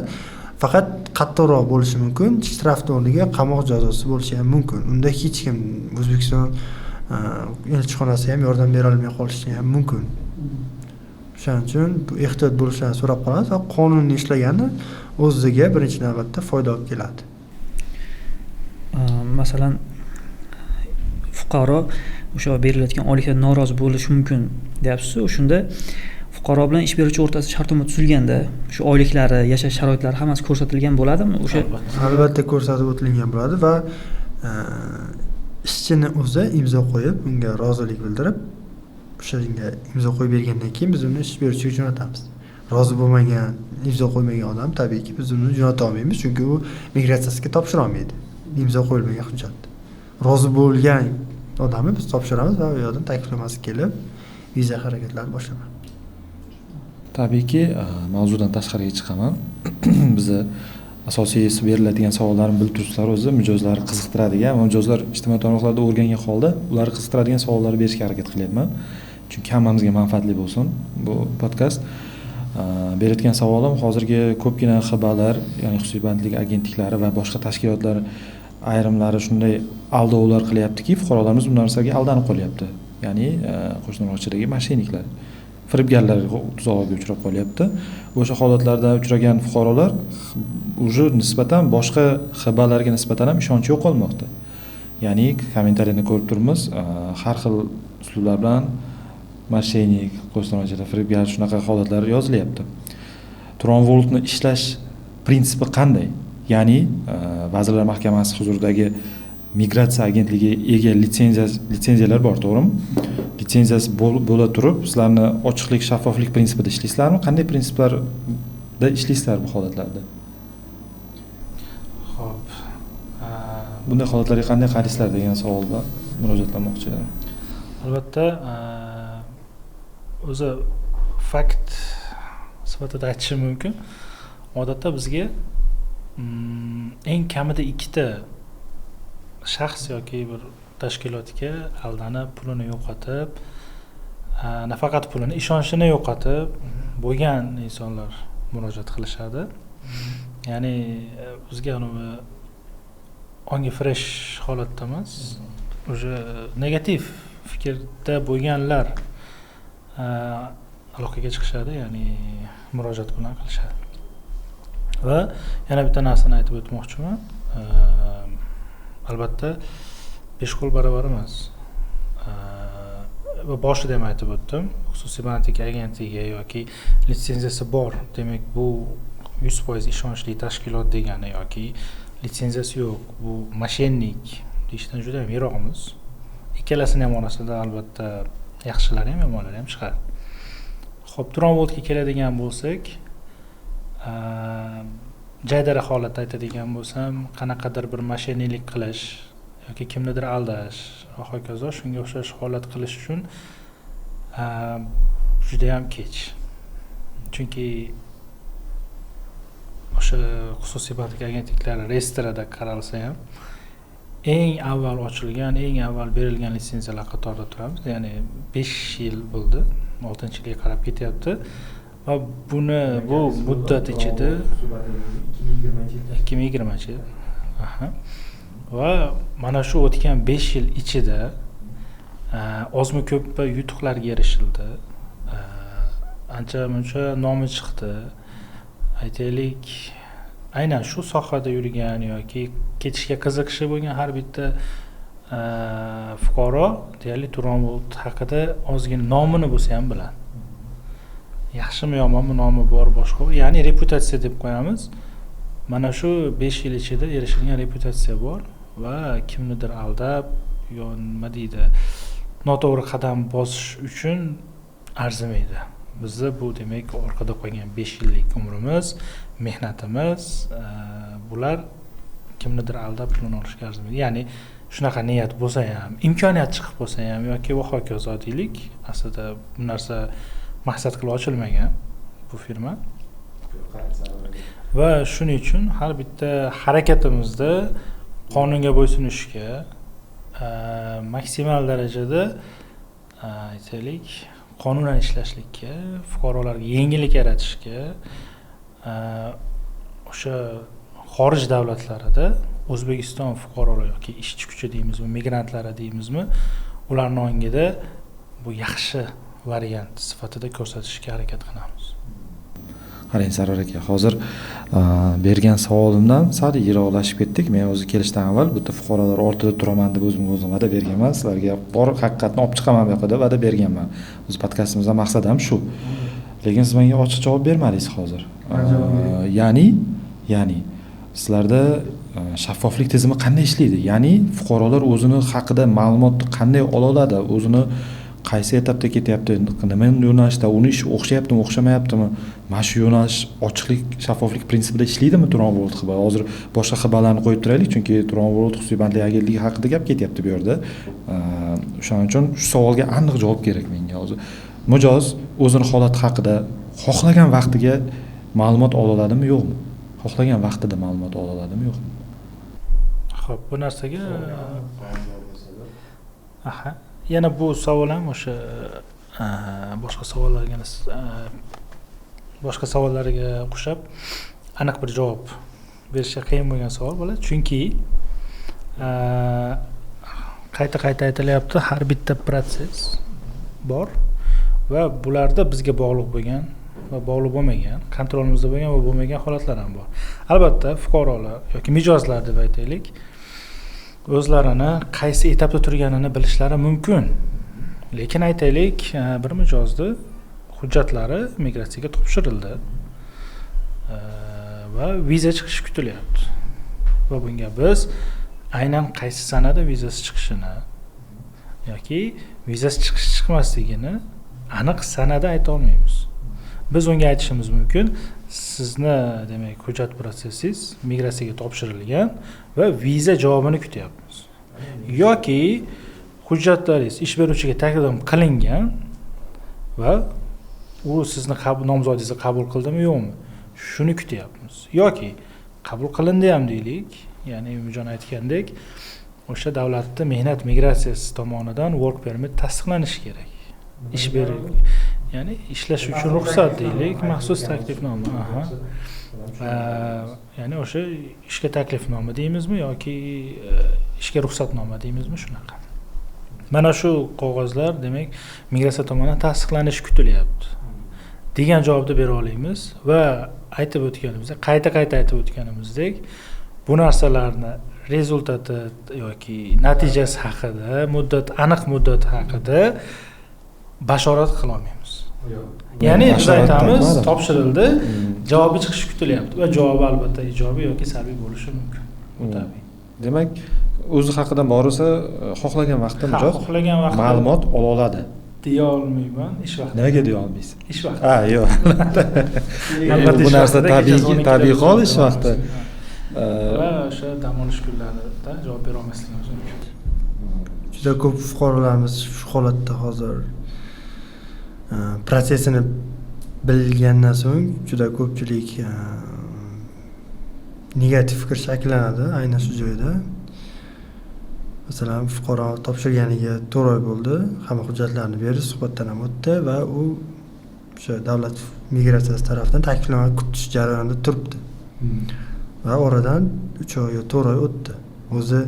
faqat qattiqroq bo'lishi mumkin. Shtrafning o'rniga qamoq jazosi bo'lishi ham mumkin. Unda hech kim O'zbekiston elchixonasi ham yordam bera olmay qolishi ham mumkin. Shuning uchun ehtiyot bo'lishlarini so'rab qolamiz va qonunni ishlagani o'ziga birinchi navbatda foyda olib keladi. Masalan, fuqaro o'sha berilayotgan oylikdan norozi bo'lishi mumkin deyapsiz. Shunda fuqaro bilan ish beruvchi o'rtasida shartnoma tuzilganda, shu oyliklari, yashash sharoitlari hammasi ko'rsatilgan bo'ladimi? O'sha albatta ko'rsatib o'tilgan bo'ladi va ishchini o'zi imzo qo'yib, unga rozilik bildirib, o'shanga imzo qo'yib bergandan keyin biz uni ish beruvchiga jo'natamiz. Rozi bo'lmagan, imzo qo'ymagan odam tabiiyki biz uni jo'nata olmaymiz, chunki u migratsiyasiga topshira olmaydi. Imzo qo'yilmagan hujjatni. Rozi bo'lgan odamni biz topshiramiz va u yerdan taklifnomasi kelib, viza harakatlari boshlanadi. Tabiiyki, mavzudan tashqariga chiqaman. Bizni asosiy beriladigan savollarni bilib turibsizlar, o'zi mijozlarni qiziqtiradigan va mijozlar ijtimoiy tarmoqlarda o'rgangan holda ularni qiziqtiradigan savollarni berishga harakat qilyapman. Chunki hammamizga manfaatli bo'lsin bu podkast. Berayotgan savolim hozirgi ko'pgina xabarlar, ya'ni xususiy bandlik agentliklari va boshqa tashkilotlar ayrimlari shunday aldovlar qilyaptiki, fuqarolarimiz bu narsaga aldanib qolyapti. Ya'ni qo'shniroqchidagi mashiniklar, firibgarlar tuzog'iga uchrab qolyapti. O'sha holatlarda uchragan fuqarolar уже nisbatan boshqa xabarlarga nisbatan ham ishonchi yo'qolmoqda. Ya'ni kommentariyani ko'rib turibmiz, har xil uslublar bilan mashinik, qo'shniroqchida firibgar shunaqa holatlar yozilyapti. Tronvoltni ishlash prinsipi qanday? Ya'ni Vazirlar Mahkamasi huzuridagi migratsiya agentligi ega litsenziyalar bor, to'g'rimi? Litsenziyasi bo'la turib, sizlarni ochiqlik, shaffoflik prinsipida ishlaysizlarmi? Qanday prinsiplarda ishlaysizlar bu holatlarda? Xo'p. Bunday holatlarga qanday qaraysizlar degan savolga murojaatlamoqchi edim. Albatta, o'zi fakt sifatida aytishim mumkin. Odatda bizga eng kamida 2 ta shaxs yoki bir tashkilotga aldanib, pulini yo'qotib, nafaqat pulini, ishonchini yo'qotib bo'lgan insonlar murojaat qilishadi. Ya'ni bizga uni ongi fresh holatda emas, o'sha negativ fikrda bo'lganlar aloqaga chiqishadi, ya'ni murojaat bilan qilishadi. Va yana bitta narsani aytib o'tmoqchiman. Albatta 5 qo'l barobar emas. boshida ham aytib o'tdim, xususiy bandlik agentligi yoki litsenziyasi bor, demak bu 100% ishonchli tashkilot degani yoki litsenziyasi yo'q, bu moshennik deyishdan juda ham yiroqmiz. Ikkalasini ham orasida albatta yaxshilari ham yomonlari ham chiqadi. Xo'p, Turonvoldga keladigan bo'lsak, jaydara holatda aytadigan bo'lsam, qanaqadir bir moshenniklik qilish yoki kimnidir aldash va hokazo shunga o'xshash holat qilish uchun juda ham kech. Chunki o'sha xususiy bandlik agentliklari reyestrida qaralsa ham eng avval ochilgan, eng avval berilgan litsenziyalar qatorida turamiz. Ya'ni 5 yil bo'ldi, 6-yilga qarab ketyapti. Va bu muddat ichida 2020-yil. Aha. Va mana shu o'tgan 5 yil ichida ozmi ko'pmi yutuqlarga erishildi. Ancha-muncha nomi chiqdi. Aytaylik, aynan shu sohada yurgan yoki ketishga qiziqishi bo'lgan har bitta fuqaro deyarli Turonvold haqida ozgina nomini bo'lsa ham biladi. Yaxshimi yomonmi nomi bor boshqa, ya'ni reputatsiya deb qo'yamiz. Mana shu 5 yil ichida erishilgan reputatsiya bor va kimnidir aldab yo nima deydi, noto'g'ri qadam bosish uchun arzimaydi. Bizda bu demak orqada qolgan 5 yillik umrimiz, mehnatimiz, bular kimnidir aldab pulini olishga arzimaydi. Ya'ni shunaqa niyat bo'lsa ham, imkoniyat chiqib bo'lsa ham yoki va hokazo deylik, aslida bu narsa maqsad qilib ochilmagan bu firma. Va shuning uchun har bitta harakatimizda qonunga bo'ysunishga, maksimal darajada aytaylik, qonunan ishlashlikka, fuqarolarga yengillik yaratishga, o'sha xorij davlatlarida O'zbekiston fuqarolari yoki ishchi kuchi deymizmi, migrantlari deymizmi, ularning ongida bu yaxshi variant sifatida ko'rsatishga harakat qilamiz. Qarang Sarvar aka, hozir bergan savolimdan sal yiroqlashib ketdik. Men o'zi kelishdan avval bitta fuqarolar ortida turaman deb o'zim va'da berganman. Sizlarga bor haqiqatni olib chiqaman bu yoqda va'da berganman. O'z podkastimizdan maqsad ham shu. Lekin siz menga ochiq javob bermadingiz hozir. Ya'ni sizlarda shaffoflik tizimi qanday ishlaydi? Ya'ni fuqarolar o'zini haqida ma'lumotni qanday ola oladi? O'zini qaysi etapda ketyapti, nima yo'nalishda, uni ish o'xshayaptimi, o'xshamayaptimi? Mana shu yo'nalish ochiqlik, shaffoflik prinsipida ishlaydimi Turonvold xiba? Hozir boshqa xibalarni qo'yib turaylik, chunki Turonvold xususiy bandlik agentligi haqida gap ketyapti bu yerda. Shuning uchun shu savolga aniq javob kerak menga hozir. Mijoz o'zini holati haqida xohlagan vaqtiga ma'lumot ola oladimi, yo'qmi? Xohlagan vaqtida ma'lumot ola oladimi, yo'qmi? Xo'p, bu narsaga yana bu savol ham o'sha boshqa savollarga qo'shib aniq bir javob berishga qiyin bo'lgan savol bo'ladi. Chunki qayta aytilyapti, har bitta protsess bor va bularda bizga bog'liq bo'lgan va bog'liq bo'lmagan, kontrolimizda bo'lgan va bo'lmagan holatlar ham bor. Albatta, fuqarolar yoki mijozlar deb aytaylik, o'zlarini qaysi etapda turganini bilishlari mumkin. Lekin aytaylik, bir mijozni hujjatlari migratsiyaga topshirildi va viza chiqishi kutilyapti. Va bunga biz aynan qaysi sanada vizasi chiqishini yoki vizasi chiqmasligini aniq sanada ayta olmaymiz. Biz unga aytishimiz mumkin, sizni demak hujjat protsessingiz migratsiyaga topshirilgan va viza javobini kutyapmiz. Yoki hujjatlaringiz ish beruvchiga taqdim qilingan va u sizni nomzodingizni qabul qildimi yo'qmi? Shuni kutyapmiz. Yoki qabul qilindi ham deylik, ya'ni Umidjon aytgandek, o'sha davlatda mehnat migratsiyasi tomonidan work permit tasdiqlanishi kerak. Ish berilgan, ya'ni ishlash uchun ruxsat deylik, maxsus taklifnoma. Ya'ni o'sha ishga taklifnoma deymizmi yoki ishga ruxsatnoma deymizmi, shunaqa. Mana shu qog'ozlar demak migratsiya tomonidan tasdiqlanishi kutilyapti degan javobni bera olamiz va aytib o'tganimizdek, qayta aytib o'tganimizdek, bu narsalarni rezultati yoki natijasi haqida, aniq muddat haqida bashorat qilolmaymiz. Ya'ni biz bashorat aytamiz, aytmadim. topshirildi, javobi chiqishi kutilyapti va javobi albatta ijobiy yoki salbiy bo'lishi mumkin. Bu tabiiy. Demak, o'zi haqida borsa, xohlagan vaqtda mijoz xohlagan vaqtda ma'lumot ola oladi. deya olmayman, ish vaqtida. Nimaga deya olmaysiz? Ish vaqtida. Yo'q. Albatta Bu ish narsa vaqtida, kechasi tabiiy 12 hol da ish vaqti. Va o'sha dam olish kunlarida javob bera olmasligimiz mumkin. Juda ko'p fuqarolarimiz shu holatda hozir protsessini bilgandan so'ng juda ko'pchilik negativ fikr shakllanadi aynan shu joyda. Masalan, fuqaro topshirganiga 4 oy bo'ldi, hamma hujjatlarni berdi, suhbatdan ham o'tdi va u o'sha davlat migratsiyasi tarafdan taklifnoma kutish jarayonida turibdi. Va oradan 3 oy yo 4 oy o'tdi. O'zi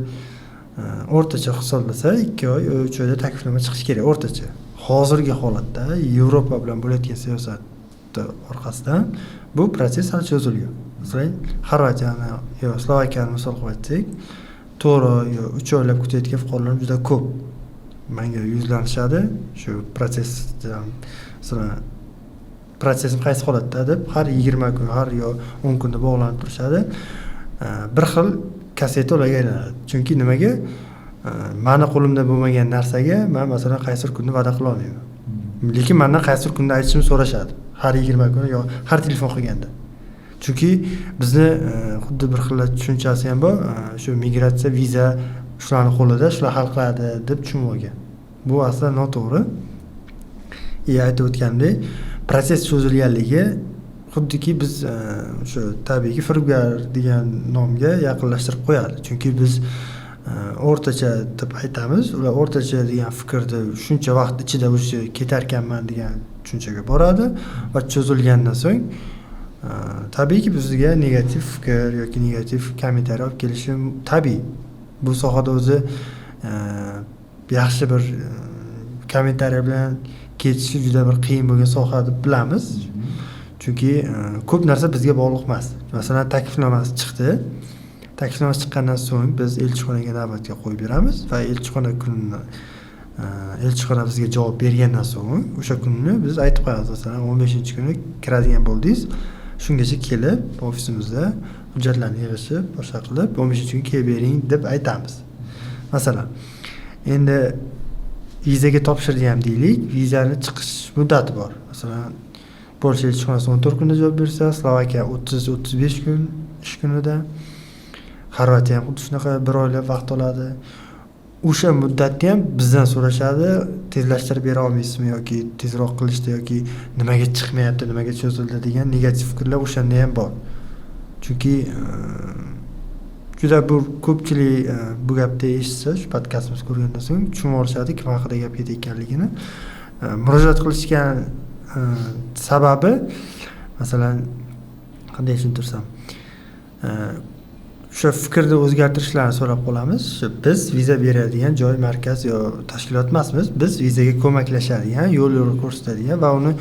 o'rtacha hisoblasa 2 oy, 3 oyda taklifnoma chiqishi kerak o'rtacha. Hozirgi holatda Yevropa bilan bo'layotgan siyosat orqasidan bu proses hali cho'zilgan. Masalan, Xorvatiyani yo Slovakiyani misol qilib aytsak, 4 oy yo 3 oylab kutayotgan fuqarolar juda ko'p. Menga yuzlanishadi, shu prosesdan masalan prosesim qaysi holatda deb har 20 kun, har yo 10 kunda bog'lanib turishadi. Bir xil kasseta ularga aylanadi. Chunki nimaga? Meni qo'limda bo'lmagan narsaga men masalan qaysi kunni va'da qila olmayman. Lekin mendan qaysi kunni aytishimni so'rashadi. Har 20 kun yo har telefon qilganda. Chunki bizni xuddi bir xil tushunchasi ham bor, shu migratsiya, viza shularning qo'lida, shular hal qiladi deb tushunib olgan. Bu aslan noto'g'ri. Aytib o'tgandek, proses cho'zilganligi xuddiki biz shu tabiiyki firibgar degan nomga yaqinlashtirib qo'yadi. Chunki biz o'rtacha deb aytamiz, ular o'rtacha degan fikrni shuncha vaqt ichida o'sha ketarkanman degan tushunchaga boradi va cho'zilgandan so'ng tabiiyki bizga negativ fikr yoki negativ kommentariy olib kelishi tabiiy. Bu sohada o'zi yaxshi bir kommentariy bilan ketishi juda bir qiyin bo'lgan soha deb bilamiz. Chunki ko'p narsa bizga bog'liq emas. Masalan, taklifnomasi chiqdi. Taklifnoma chiqqandan so'ng biz elchixonaga navbatga qo'yib beramiz va elchixona bizga javob bergandan so'ng o'sha kunni biz aytib qo'yamiz. Masalan, 15-kuni kiradigan bo'ldingiz. Shungacha kelib ofisimizda hujjatlarni yig'ishib, boshqa qilib 15-kuni kelib bering deb aytamiz. Masalan, endi vizaga topshirdi ham deylik, vizani chiqish muddati bor. Masalan, Polsha elchixonasi 14 kunda javob bersa, Slovakiya 30-35 kun ish kunida, Xorvatiya ham xuddi shunaqa 1 oylab vaqt oladi. O'sha muddatni ham bizdan so'rashadi, tezlashtirib bera olmaysizmi yoki tezroq qilishda yoki nimaga chiqmayapti, nimaga cho'zildi degan negativ fikrlar o'shanda ham bor. Chunki juda bir ko'pchilik bu gapni eshitsa, shu podkastimiz ko'rgandan so'ng tushunib olishadi kim haqida gap ketayotganligini. Murojaat qilishgan sababi masalan qanday tushuntirsam, o'sha fikrni o'zgartirishlarni so'rab qolamiz. Biz viza beradigan joy, markaz yo tashkilot emasmiz. Biz vizaga ko'maklashadigan, yo'l ko'rsatadigan va uni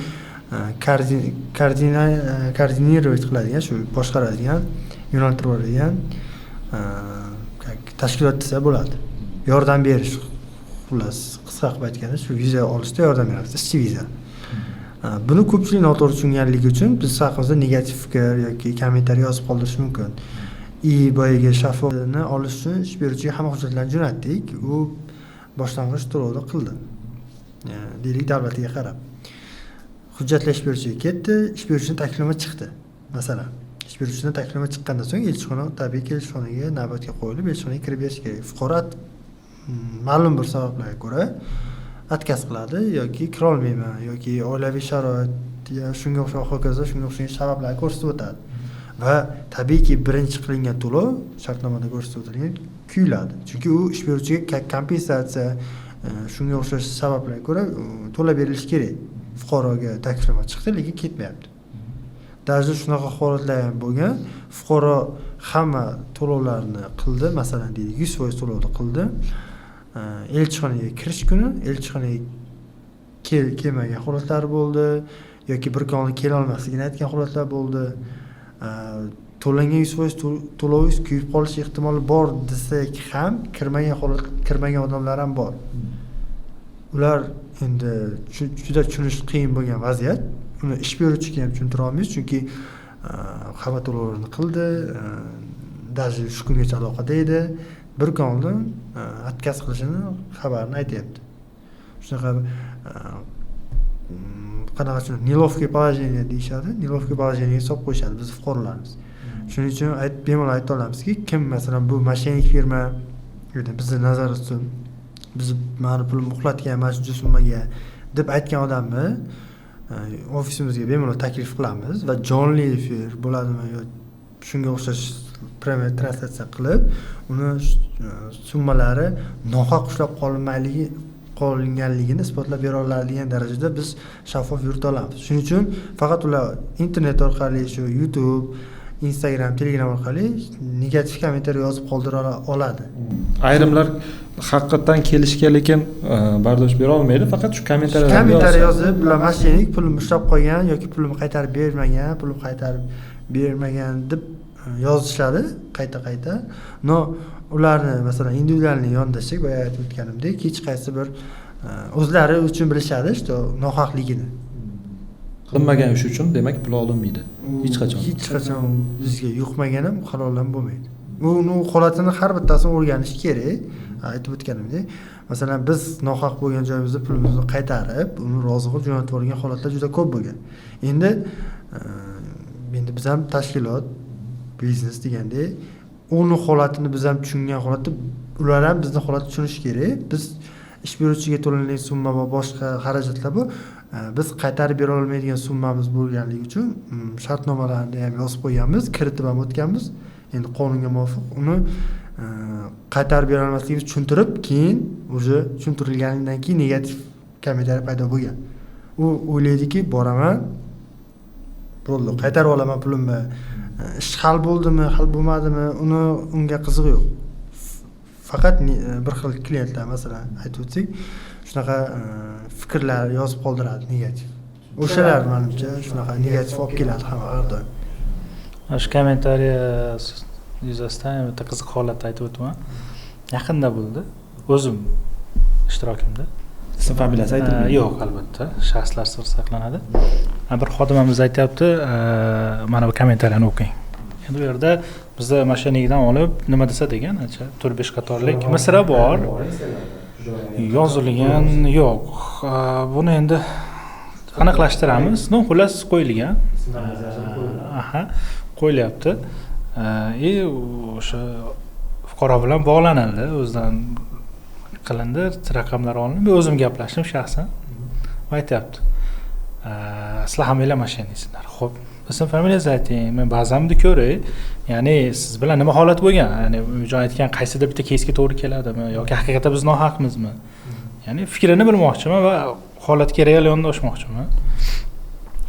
koordinировать qiladigan, shu boshqaradigan, yo'naltirib oladigan tashkilot desa bo'ladi. Yordam berish, xullas, qisqa qilib aytganda shu viza olishda yordam beramiz, ishchi viza. Buni ko'pchilik noto'g'ri tushunganligi uchun biz haqimizda negativ fikr yoki kommentariy yozib qoldirish mumkin. Boyaga shaffoflikni olish uchun ish beruvchiga hamma hujjatlarni jo'natdik. U boshlang'ich to'lovni qildi. Deylik davlatiga qarab. Hujjatlar ish beruvchiga ketdi, ish beruvchining taklifnoma chiqdi. Masalan, ish beruvchining taklifnoma chiqqandan so'ng elchixona tabiiyki elchixonaga navbatga qo'yilib, elchixonaga kirib berish kerak. Fuqaro ma'lum bir sabablarga ko'ra atkaz qiladi yoki kira olmayman yoki oilaviy sharoit yo shunga o'xshagan hokazo, shunga o'xshagan sabablar ko'rsatib o'tadi. Va tabiiyki birinchi qilingan to'lov shartnomada ko'rsatib o'tilgan kuyiladi. Chunki u ish beruvchiga kompensatsiya shunga o'xshash sabablarga ko'ra to'lab berilishi kerak. Fuqaroga taklifnoma chiqdi, lekin ketmayapti. Даже shunaqa holatlar ham bo'lgan. Fuqaro hamma to'lovlarni qildi, masalan deylik 100% to'lovni qildi. Elchixonaga kirish kuni elchixonaga kelmagan holatlar bo'ldi yoki bir kunga kela olmasligini aytgan holatlar bo'ldi. To'langan 100% to'lovingiz kuyib qolish ehtimoli bor desak ham kirmagan odamlar ham bor. ular endi juda tushunish qiyin bo'lgan vaziyat. Uni ish beruvchiga ham tushuntira olmaysiz, chunki xabar to'lovlarini qildi, даже shu kungacha aloqada edi. Bir kun oldin отказ qilishini xabarini aytyapti. Shunaqa qanaqachi неловкое положение deyishadi. Неловкое положениеga solib qo'yishadi biz fuqarolarimiz. Shuning uchun bemalol ayta olamizki, kim masalan bu mashinik firma bizni nazorat qilsin, biz mani pulimni uxlatgan mana shuncha summaga deb aytgan odamni ofisimizga bemalol taklif qilamiz va jonli efir bo'ladimi yo shunga o'xshash premyer translyatsiya qilib, uni summalari nohaq ushlab qolinganligini isbotlab bera oladigan darajada biz shaffof yurita olamiz. Shuning uchun faqat ular internet orqali, shu YouTube, Instagram, Telegram orqali negativ kommentariy yozib qoldira oladi. Ayrimlar haqiqatan kelishga lekin bardosh bera olmaydi, faqat shu kommentariy yozib, bular mashinik pulimni ushlab qo'ygan yoki pulimni qaytarib bermagan deb yozishadi qayta. No, ularni masalan individualniy yondashsak, boya aytib o'tganimdek, hech qaysi bir o'zlari uchun bilishadi, что nohaqligini. Qilinmagan ish uchun demak pul olinmaydi. Hech qachon bizga yuqmagan ham halol ham bo'lmaydi. Uni holatini har bittasini o'rganish kerak. Aytib o'tganimdek, masalan biz nohaq bo'lgan joyimizda pulimizni qaytarib, uni rozi qilib jo'natib yuborgan holatlar juda ko'p bo'lgan. Endi biz ham tashkilot, biznes degandek, uni holatini biz ham tushungan holatda ular ham bizni holatni tushunishi kerak. Biz ish beruvchiga to'langan summa va boshqa xarajatlar bu biz qaytarib bera olmaydigan summamiz bo'lganligi uchun shartnomalarni ham yozib qo'yganmiz, kiritib ham o'tganmiz. Endi qonunga muvofiq uni qaytarib bera olmasligimizni tushuntirib, keyin o'zi tushuntirilganidan keyin negativ kommentariy paydo bo'lgan. U o'ylaydiki, boraman, bo'ldi, qaytarib olaman pulimni. Ish hal bo'ldimi, hal bo'lmadimi, unga qizig'i yo'q. Faqat bir xil klientlar masalan aytib o'tsak, shunaqa fikrlar yozib qoldiradi negativ. O'shalar menimcha shunaqa negativ olib keladi har doim. Shu kommentariy yuzasidan bitta qiziq holat aytib o'taman. Yaqinda bo'ldi. O'zim ishtirokimda. Ism familiyasi aytilmaydi? Yo'q, albatta. Shaxslar siri saqlanadi. Bir xodimamiz aytayapti, mana bu kommentariyani o'qing. Endi bu yerda bizda mashinadan olib, nima desa degan, 4-5 qatorlik misra bor. Yozilgan yo'q. Buni endi aniqlashtiramiz. No, xullas qo'yilgan. Qo'yilyapti. O'sha fuqaro bilan bog'lanildi, o'zidan qilindi, raqamlar olindi. O'zim gaplashdim shaxsan. Aytayapti. Sizlar hammanglar mashinasizlar. Xo'p, ism familiyangizni ayting, men ba'zamni ko'ray. Ya'ni siz bilan nima holat bo'lgan? Ya'ni joy aytgan qaysida bitta keysga to'g'ri keladimi yoki haqiqatan biz nohaqmizmi? Ya'ni fikrini bilmoqchiman va holatga real yondashmoqchiman.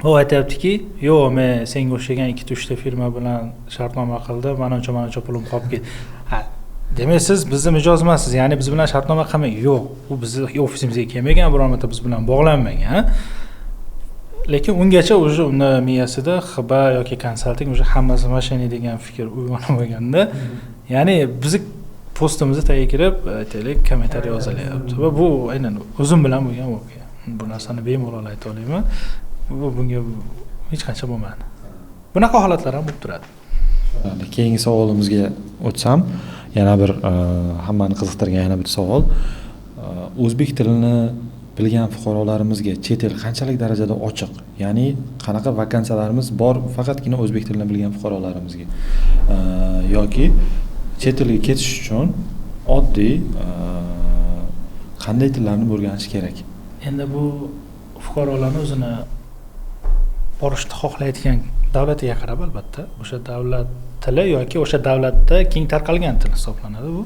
U aytayaptiki, yo'q, men senga o'xshagan 2-3 ta firma bilan shartnoma qildim, mana uncha pulim qolib ketdi. Demak, siz bizni mijoz emassiz, ya'ni biz bilan shartnoma qilmang. Yo'q, u bizni ofisimizga kelmagan, biror marta biz bilan bog'lanmagan. Lekin ungacha o'sha uni miyasida xiba yoki konsalting o'sha hammasi mashina degan fikr uyg'onmaganda, ya'ni bizni postimizga tagiga kirib, aytaylik, kommentariy yozilyapti. Va bu aynan o'zim bilan bo'lgan voqea. Bu narsani bemalol ayta olaman. Bunga hech qancha bo'lmadi. Bunaqa holatlar ham bo'lib turadi. Keyingi savolimizga o'tsam, yana bir hammani qiziqtirgan yana bir savol. O'zbek tilini bilgan fuqarolarimizga chet el qanchalik darajada ochiq? Ya'ni qanaqa vakansiyalarimiz bor faqatgina o'zbek tilini bilgan fuqarolarimizga? Yoki chet elga ketish uchun oddiy qanday tillarni o'rganish kerak? Endi bu fuqarolarning o'zini borishni xohlayotgan davlatiga qarab albatta, o'sha davlat tili yoki o'sha davlatda keng tarqalgan til hisoblanadi bu.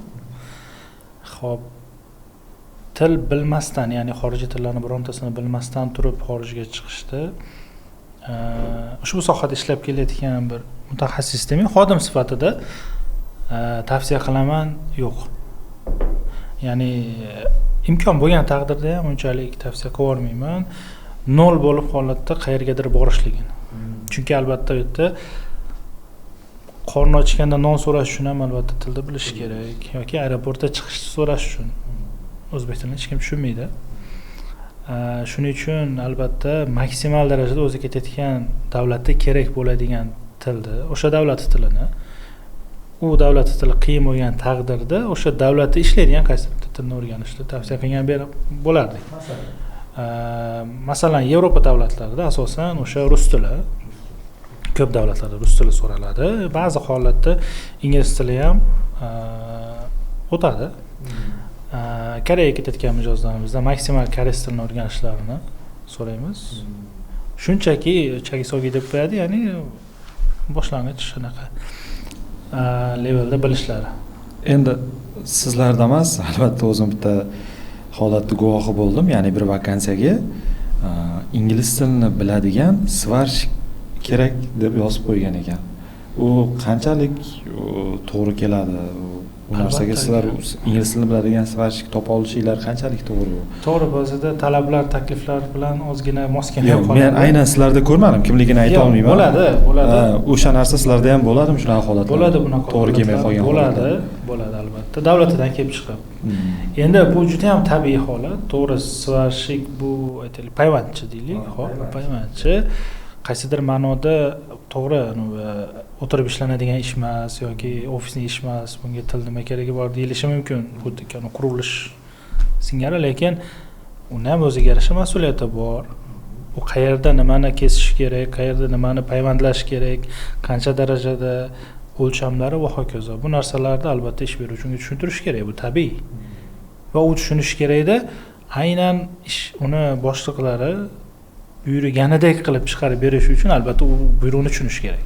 Xo'p, til bilmasdan, ya'ni xorijiy tillarni birontasini bilmasdan turib xorijga chiqishda ushbu sohada ishlab kelayotgan bir mutaxassis demay, xodim sifatida tavsiya qilaman, yo'q. Ya'ni imkon bo'lgan taqdirda ham unchalik tavsiya qilib olmayman. Nol bo'lib holatda qayergadir borishligini. Chunki albatta u yerda qorni ochganda non so'rash uchun ham albatta tilda bilish kerak yoki aeroportda chiqishni so'rash uchun o'zbek tilini hech kim tushunmaydi. Shuning uchun albatta maksimal darajada o'zi ketayotgan davlatda kerak bo'ladigan tilni, o'sha davlat tilini, u davlat tili qiyin bo'lgan taqdirda o'sha davlatda ishlaydigan qaysi tilni o'rganishni tavsiya qilgan bo'lardik. Masalan, Yevropa davlatlarida asosan o'sha rus tili, ko'p davlatlarda rus tili so'raladi. Ba'zi holatda ingliz tili ham o'tadi. Koreyaga ketayotgan mijozlarimizda maksimal koreys tilini o'rganishlarini so'raymiz. Shunchaki chagisogi deb qo'yadi, ya'ni boshlang'ich shunaqa levelda bilishlari. Endi sizlarda emas, albatta o'zim bitta holatni guvohi bo'ldim, ya'ni bir vakansiyaga ingliz tilini biladigan svarshik kerak deb yozib qo'ygan ekan. U qanchalik to'g'ri keladi? Bu narsaga sizlar ingliz tilini biladigan svarshik topa olishinglar qanchalik to'g'ri? To'g'ri, ba'zida talablar, takliflar bilan ozgina mos kelmay qoladi. Men aynan sizlarda ko'rmadim, kimligini ayta olmayman. Bo'ladi. O'sha narsa sizlarda ham bo'ladimi shunaqa holatlar? Bo'ladi bunaqa. To'g'ri kelmay qolgan holatlar. Bo'ladi albatta. Davlatidan kelib chiqib. Endi bu juda ham tabiiy holat. To'g'ri, svarshik bu aytaylik payvandchi deylik, xo'p, payvandchi qaysidir ma'noda to'g'ri o'tirib ishlanadigan ish emas yoki ofisning ish emas, bunga til nima keragi bor deyilishi mumkin. Bu qurilish singari, lekin uni ham o'ziga yarasha mas'uliyati bor. U qayerda nimani kesish kerak, qayerda nimani payvandlash kerak, qancha darajada o'lchamlari va hokazo. Bu narsalarni albatta ish beruvchiga tushuntirish kerak, bu tabiiy. Va u tushunishi kerakda, aynan uni boshliqlari buyurganidek qilib chiqarib berish uchun albatta u buyruqni tushunish kerak.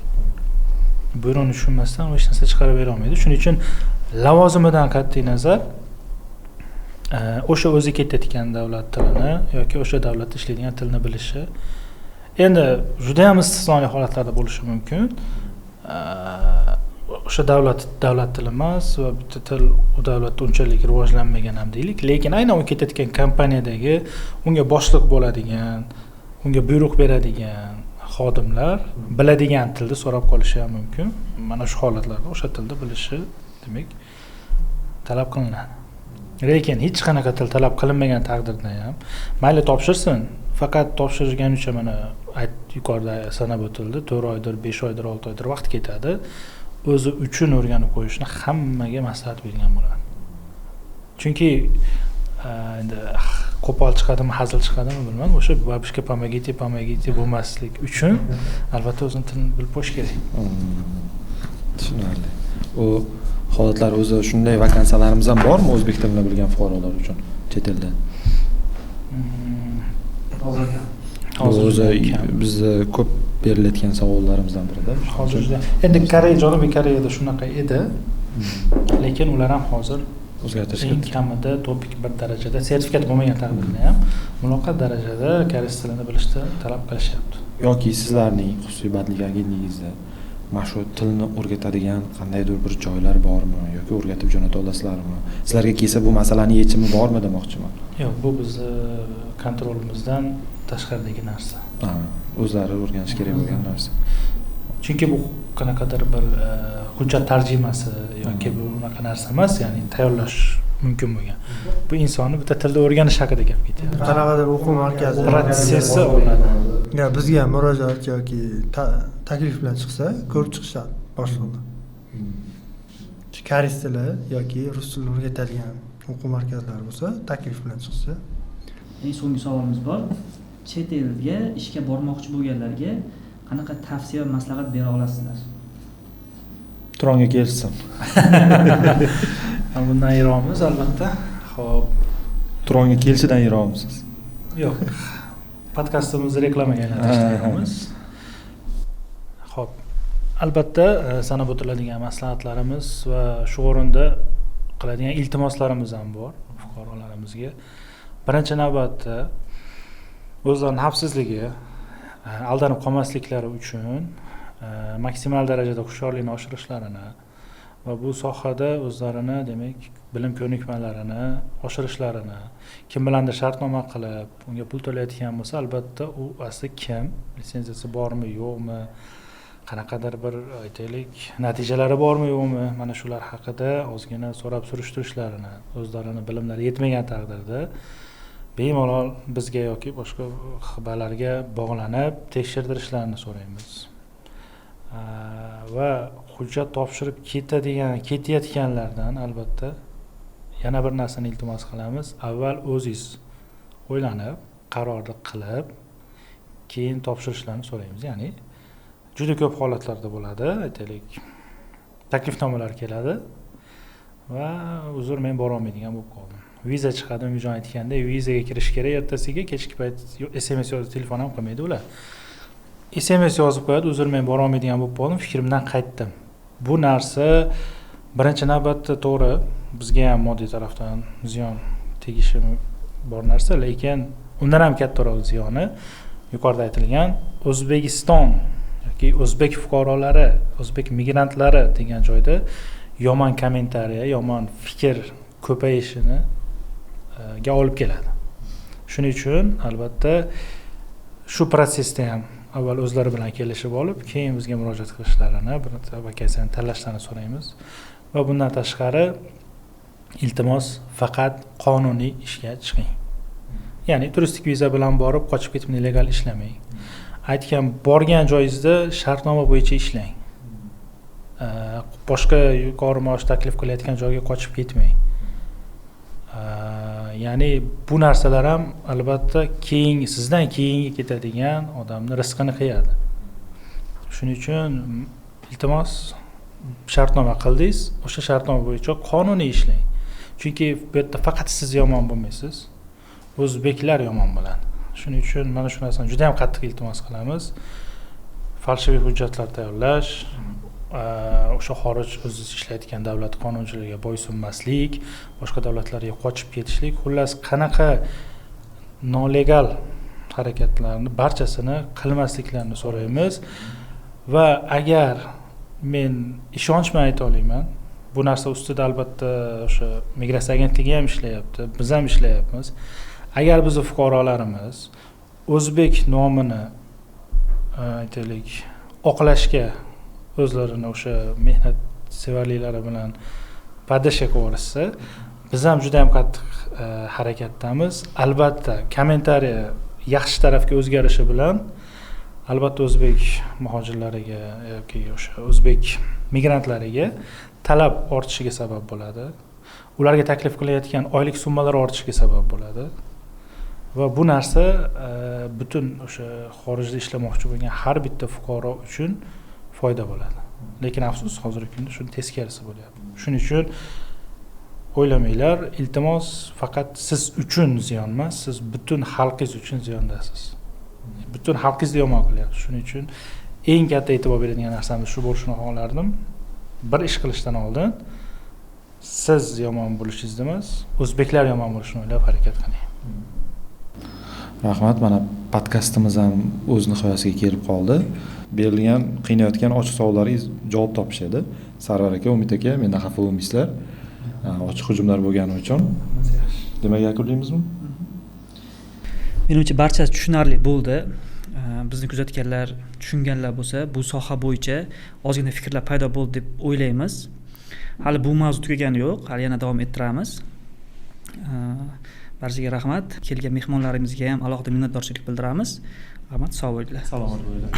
Buyruqni tushunmasdan u hech narsa chiqarib bera olmaydi. Shuning uchun lavozimidan qat'iy nazar o'sha o'zi ketayotgan davlat tilini yoki o'sha davlatda ishlaydigan tilni bilishi. Endi juda ham istisnoli holatlarda bo'lishi mumkin. O'sha davlat tili emas va bitta til u davlatda unchalik rivojlanmagan ham deylik, lekin aynan u ketayotgan kompaniyadagi unga boshliq bo'ladigan, unga buyruq beradigan xodimlar biladigan tilni so'rab qolishi ham mumkin. Mana shu holatlarda o'sha tilni bilishi demak talab qilinadi. Lekin hech qanaqa til talab qilinmagan taqdirda ham mayli topshirsin, faqat topshirganicha mana yuqorida sanab o'tildi, 4 oydir, 5 oydir, 6 oydir vaqt ketadi. O'zi uchun o'rganib qo'yishni hammaga maslahat bergan bo'ladi. Chunki endi qo'pol chiqadimi, hazil chiqadimi bilmadim, o'sha babishka pomogите bo'lmaslik uchun albatta o'zini tilini bilib qo'yish kerak. Tushunarli. U holatlar o'zi shunday vakansiyalarimiz ham bormi o'zbek tilini bilgan fuqarolar uchun chet elda? Hozir bizda ko'p berilayotgan savollarimizdan birida. Hozirda endi Janubiy Koreyada shunaqa edi, lekin ular ham hozir o'zgartirishga eng kamida topik bir darajada, sertifikat bo'lmagan taqdirda ham muloqot darajada koreys tilini bilishni talab qilishyapti. Yoki sizlarning xususiy bandlik agentligingizda mana shu tilni o'rgatadigan qandaydir bir joylar bormi yoki o'rgatib jo'nata olasizlarmi? Sizlarga kelsa bu masalaning yechimi bormi demoqchiman. Yo'q, bu bizni kontrolimizdan tashqaridagi narsa. O'zlari o'rganish kerak bo'lgan narsa. Chunki bu qanaqadir bir hujjat tarjimasi yoki bu unaqa narsa emas, ya'ni tayyorlash mumkin bo'lgan. Bu insonni bitta tilda o'rganish haqida gap ketyapti. Qanaqadir o'quv markazi protsessi bo'ladi. Ya bizga murojaat yoki taklif bilan chiqsa, ko'rib chiqishadi boshliqlar. Koreys tili yoki rus tilini o'rgatadigan o'quv markazlari bo'lsa, taklif bilan chiqsa. Eng so'nggi savolimiz bor. Chet elga ishga bormoqchi bo'lganlarga qanaqa tavsiya va maslahat bera olasizlar? Turonga kelsin. Bundan yiroqmiz albatta. Xo'p, Turonga kelishidan yiroqmisiz? yo'q. Podkastimizni reklamaga aylantirishimiz. Xo'p, albatta sanab o'tiladigan maslahatlarimiz va shu o'rinda qiladigan iltimoslarimiz ham bor fuqarolarimizga. Birinchi navbatda o'zlarining xavfsizligi, aldanib qolmasliklari uchun maksimal darajada hushyorlikni oshirishlarini va bu sohada o'zlarini demak bilim ko'nikmalarini oshirishlarini, kim bilandir shartnoma qilib unga pul to'layotgan bo'lsa, albatta u asli kim, litsenziyasi bormi yo'qmi, qanaqadir bir aytaylik natijalari bormi yo'qmi, mana shular haqida ozgina so'rab surishtirishlarini, o'zlarini bilimlari yetmagan taqdirda bemalol bizga yoki boshqa xabarlarga bog'lanib tekshirtirishlarini so'raymiz. Va hujjat topshirib ketayotganlardan albatta yana bir narsani iltimos qilamiz. Avval o'zingiz o'ylanib, qarorni qilib, keyin topshirishlarini so'raymiz. Ya'ni juda ko'p holatlarda bo'ladi, aytaylik, taklifnomalar keladi va uzr men bora olmaydigan bo'lib qoldim. Viza chiqadi, Umijon aytgandek, vizaga kirish kerak, ertasiga kechki payt SMS yozib, telefon ham qilmaydi ular. SMS yozib qo'yadi, uzr men bora olmaydigan bo'lib qoldim, fikrimdan qaytdim. Bu narsa birinchi navbatda to'g'ri, bizga ham moddiy tarafdan ziyon tegishi bor narsa, lekin undan ham kattaroq ziyoni yuqorida aytilgan O'zbekiston yoki o'zbek fuqarolari, o'zbek migrantlari degan joyda yomon kommentariya, yomon fikr ko'payishini ga olib keladi. Shuning uchun albatta shu protsesda ham avval o'zlari bilan kelishib olib, keyin bizga murojaat qilishlarini, bir vakasiyani tanlashlarini so'raymiz. Va bundan tashqari iltimos faqat qonuniy ishga chiqing. Ya'ni turistik viza bilan borib qochib ketib illegal ishlamang. Aytgan borgan joyingizda shartnoma bo'yicha ishlang. Boshqa yuqori maosh taklif qilayotgan joyga qochib ketmang. Ya'ni bu narsalar ham albatta sizdan keyingi ketadigan odamni rizqini qiyadi. Shuning uchun iltimos shartnoma qildingiz, o'sha shartnoma bo'yicha qonuniy ishlang. Chunki bu yerda faqat siz yomon bo'lmaysiz, o'zbeklar yomon bo'ladi. Shuning uchun mana shu narsani juda ham qattiq iltimos qilamiz. Falshiviy hujjatlar tayyorlash, o'sha xorij o'ziz ishlayotgan davlat qonunchiligiga bo'ysunmaslik, boshqa davlatlarga qochib ketishlik, xullas qanaqa nolegal harakatlarni barchasini qilmasliklarini so'raymiz. Va agar men ishonch bilan ayta olaman, bu narsa ustida albatta o'sha migratsiya agentligi ham ishlayapti, biz ham ishlayapmiz. Agar bizning fuqarolarimiz o'zbek nomini aytaylik oqlashga o'zlarini o'sha mehnat sevarliklari bilan podashka qilishsa, biz ham juda ham qattiq harakatdamiz. Albatta kommentariya yaxshi tarafga o'zgarishi bilan albatta o'zbek muhojirlariga yoki o'sha o'zbek migrantlariga talab ortishiga sabab bo'ladi. Ularga taklif qilayotgan oylik summalar ortishiga sabab bo'ladi. Va bu narsa butun o'sha xorijda ishlamoqchi bo'lgan har bitta fuqaro uchun foyda bo'ladi. Lekin afsus, hozirgi kunda shuni teskarisi bo'lyapti. Shuning uchun o'ylamanglar, iltimos faqat siz uchun ziyon emas, siz butun xalqingiz uchun ziyondasiz. Butun xalqingizni yomon qilyapsiz. Shuning uchun eng katta e'tibor beradigan narsamiz shu bo'lishini xohlardim. Bir ish qilishdan oldin siz yomon bo'lishingiz emas, o'zbeklar yomon bo'lishini o'ylab harakat qiling. Rahmat, mana podkastimiz ham o'z nihoyasiga kelib qoldi. Berilgan qiynayotgan ochiq savollaringiz javob topishadi. Sarvar aka, Umid aka, mendan xafa bo'lmaysizlar. Ochiq hujumlar bo'lgani uchun. Demak, yakunlaymizmi? Menimcha barchasi tushunarli bo'ldi. Bizni kuzatganlar, tushunganlar bo'lsa, bu soha bo'yicha ozgina fikrlar paydo bo'ldi deb o'ylaymiz. Hali bu mavzu tugagani yo'q, hali yana davom ettiramiz. Barchaga rahmat. Kelgan mehmonlarimizga ham alohida minnatdorchilik bildiramiz. Rahmat, sog' bo'linglar. Salomat bo'linglar.